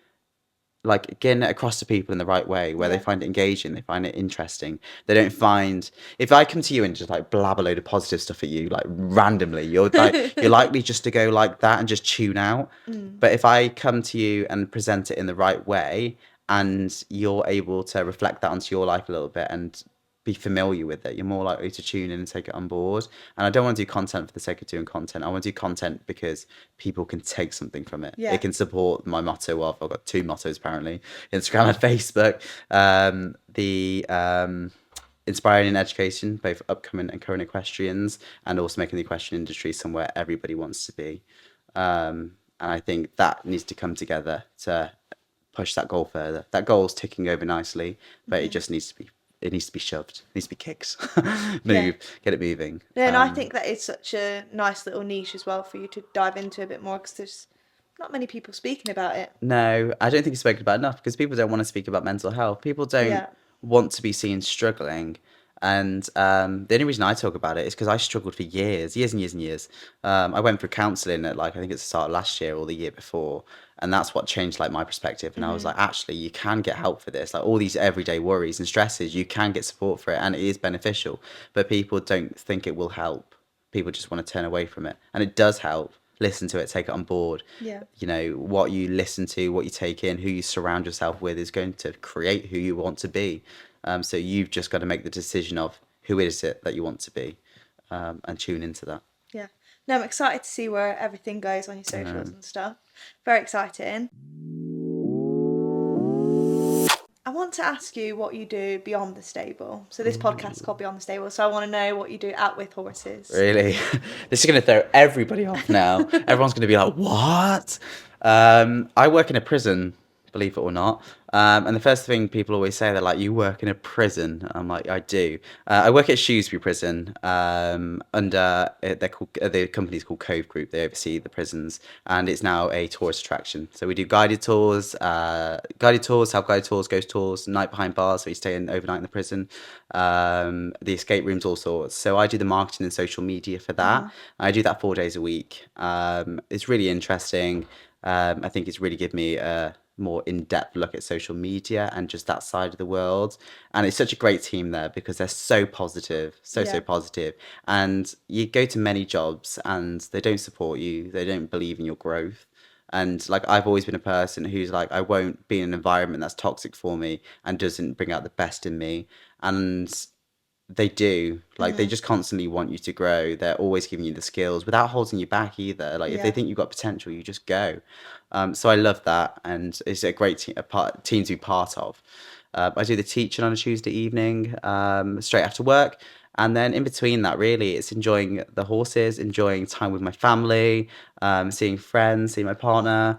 like getting it across to people in the right way, where they Yeah. find it engaging, they find it interesting. They don't find if I come to you and just like blab a load of positive stuff at you, like randomly, you're likely just to go like that and just tune out. But if I come to you and present it in the right way, and you're able to reflect that onto your life a little bit and be familiar with it, you're more likely to tune in and take it on board. And I don't want to do content for the sake of doing content. I want to do content because people can take something from it. Yeah. It can support my motto of, I've got two mottos apparently, Instagram and Facebook. The inspiring education, both upcoming and current equestrians, and also making the equestrian industry somewhere everybody wants to be. And I think that needs to come together to push that goal further. That goal's ticking over nicely, but it just needs to be it needs to be shoved. It needs to be kicked. Yeah. Get it moving. Yeah, and I think that is such a nice little niche as well for you to dive into a bit more because there's not many people speaking about it. No, I don't think it's spoken about enough because people don't want to speak about mental health. People don't Yeah. want to be seen struggling. And the only reason I talk about it is because I struggled for years, years and years and years. I went through counselling at like I think it's the start of last year or the year before, and that's what changed like my perspective. And I was like, actually, you can get help for this. Like all these everyday worries and stresses, you can get support for it, and it is beneficial. But people don't think it will help. People just want to turn away from it, and it does help. Listen to it, take it on board. Yeah. You know, what you listen to, what you take in, who you surround yourself with is going to create who you want to be. So you've just got to make the decision of who is it that you want to be, and tune into that. Yeah. No, I'm excited to see where everything goes on your socials and stuff. Very exciting. I want to ask you what you do beyond the stable. So this podcast is called Beyond the Stable. So I want to know what you do out with horses. Really? This is going to throw everybody off now. Everyone's going to be like, what? I work in a prison, believe it or not. And the first thing people always say, they're like, you work in a prison. I'm like, I do. I work at Shrewsbury Prison. They're called, the company's called Cove Group. They oversee the prisons, and it's now a tourist attraction. So we do guided tours, self-guided tours, ghost tours, night behind bars. So you stay in overnight in the prison, the escape rooms, all sorts. So I do the marketing and social media for that. I do that 4 days a week. It's really interesting. I think it's really given me a more in-depth look at social media and just that side of the world. And it's such a great team there because they're so positive, so Yeah. positive. And you go to many jobs and they don't support you. They don't believe in your growth. And like I've always been a person who's like, I won't be in an environment that's toxic for me and doesn't bring out the best in me. And they do. Like they just constantly want you to grow. They're always giving you the skills without holding you back either. Like if they Yeah. think you've got potential, you just go. So I love that, and it's a great team to be part of. I do the teaching on a Tuesday evening, straight after work, and then in between that, really, it's enjoying the horses, enjoying time with my family, seeing friends, seeing my partner,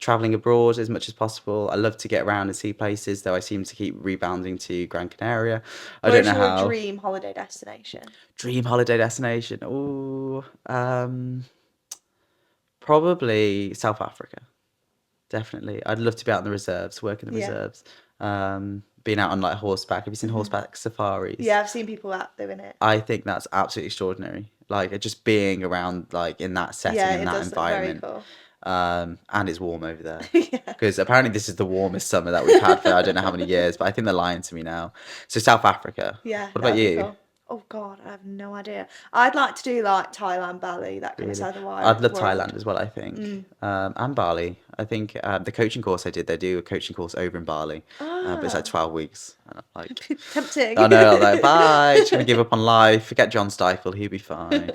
traveling abroad as much as possible. I love to get around and see places, though I seem to keep rebounding to Gran Canaria. I don't Where's know your how. dream holiday destination? Dream holiday destination. Oh, probably South Africa. Definitely. I'd love to be out in the reserves, work in the Yeah. reserves. Being out on like horseback. Have you seen horseback safaris? Yeah, I've seen people out doing it. I think that's absolutely extraordinary. Like just being around like in that setting, Yeah, in it that does look very environment. cool. And it's warm over there. Yeah. Because apparently this is the warmest summer that we've had for I don't know how many years, but I think they're lying to me now. So South Africa. Yeah, What about that'd be you? cool. Oh God, I have no idea. I'd like to do like Thailand, Bali, that kind of Really? side of the I'd love world. Thailand as well, I think. And Bali. I think the coaching course I did, they do a coaching course over in Bali. But it's like 12 weeks. And I'm like, Tempting. I know, I'm like, bye, just going to give up on life. Forget John Stifle, he'll be fine.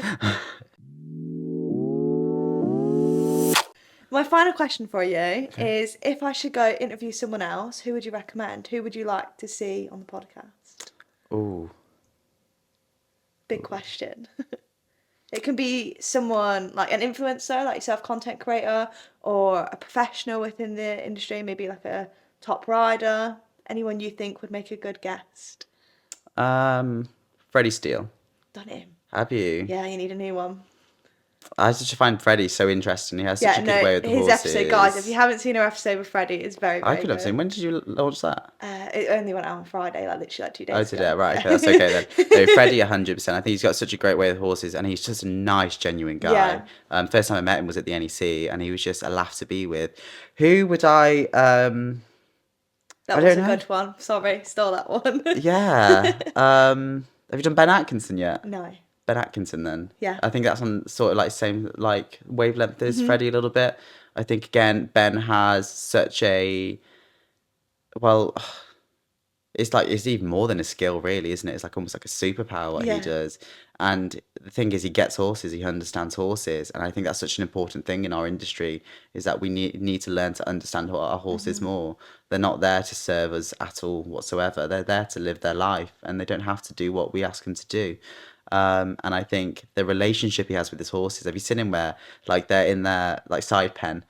My final question for you is if I should go interview someone else, who would you recommend? Who would you like to see on the podcast? Oh, Big question. It can be someone like an influencer, like yourself, content creator, or a professional within the industry, maybe like a top rider. Anyone you think would make a good guest? Freddie Steele. Done him. Have you? Yeah, you need a new one. I just find Freddie so interesting. He has such Yeah, a good way with the his horses. episode, guys, if you haven't seen our episode with Freddie, it's very, I very could have good. seen. When did you launch that? It only went out on Friday, like literally like 2 days Oh, ago. today, right? Okay, that's okay then. No, Freddie, 100%. I think he's got such a great way with horses, and he's just a nice, genuine guy. Yeah. First time I met him was at the NEC, and he was just a laugh to be with. Who would I? That I was don't a know. good one. Sorry, stole that one. Yeah. Have you done Ben Atkinson yet? No. Ben Atkinson, then. Yeah. I think that's on sort of like same like wavelength as Freddie a little bit. I think again Ben has such a well. It's even more than a skill, really, isn't it? It's like almost like a superpower what he Yeah. does. And the thing is, he gets horses, he understands horses, and I think that's such an important thing in our industry is that we need to learn to understand our horses more. They're not there to serve us at all whatsoever. They're there to live their life, and they don't have to do what we ask them to do. And I think the relationship he has with his horses. Have you seen him where like they're in their like side pen?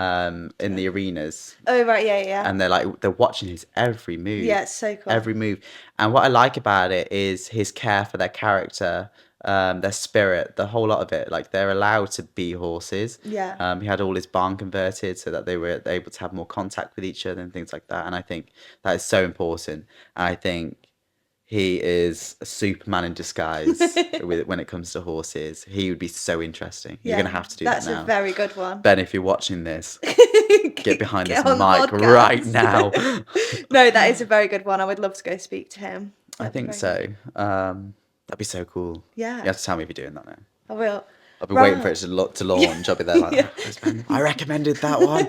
in the arenas, Oh right, yeah. and they're watching his every move. Yeah, it's so cool. Every move. And what I like about it is his care for their character, their spirit, the whole lot of it. Like, they're allowed to be horses. Yeah. He had all his barn converted so that they were able to have more contact with each other and things like that. And I think that is so important. I think he is a Superman in disguise when it comes to horses. He would be so interesting. You're going to have to do that That's now. a very good one. Ben, if you're watching this, get behind this on the mic podcast. right now. No, that is a very good one. I would love to go speak to him. I That'd be think very so. That'd be so cool. Yeah. You have to tell me if you're doing that now. I will. I'll be waiting for it to launch. I'll be there like, I recommended that one.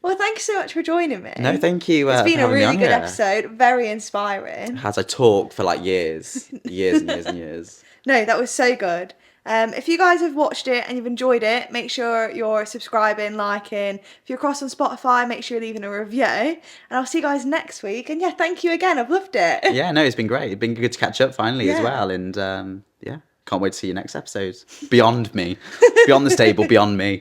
Well, thanks so much for joining me. No, thank you. It's been for a having me really on good here. episode. Very inspiring. As I talk for like years and years and years. No, that was so good. If you guys have watched it and you've enjoyed it, make sure you're subscribing, liking. If you're across on Spotify, make sure you're leaving a review. And I'll see you guys next week. And yeah, thank you again. I've loved it. Yeah, no, it's been great. It's been good to catch up finally as well. And yeah, can't wait to see you next episode. Beyond me. Beyond the stable, beyond me.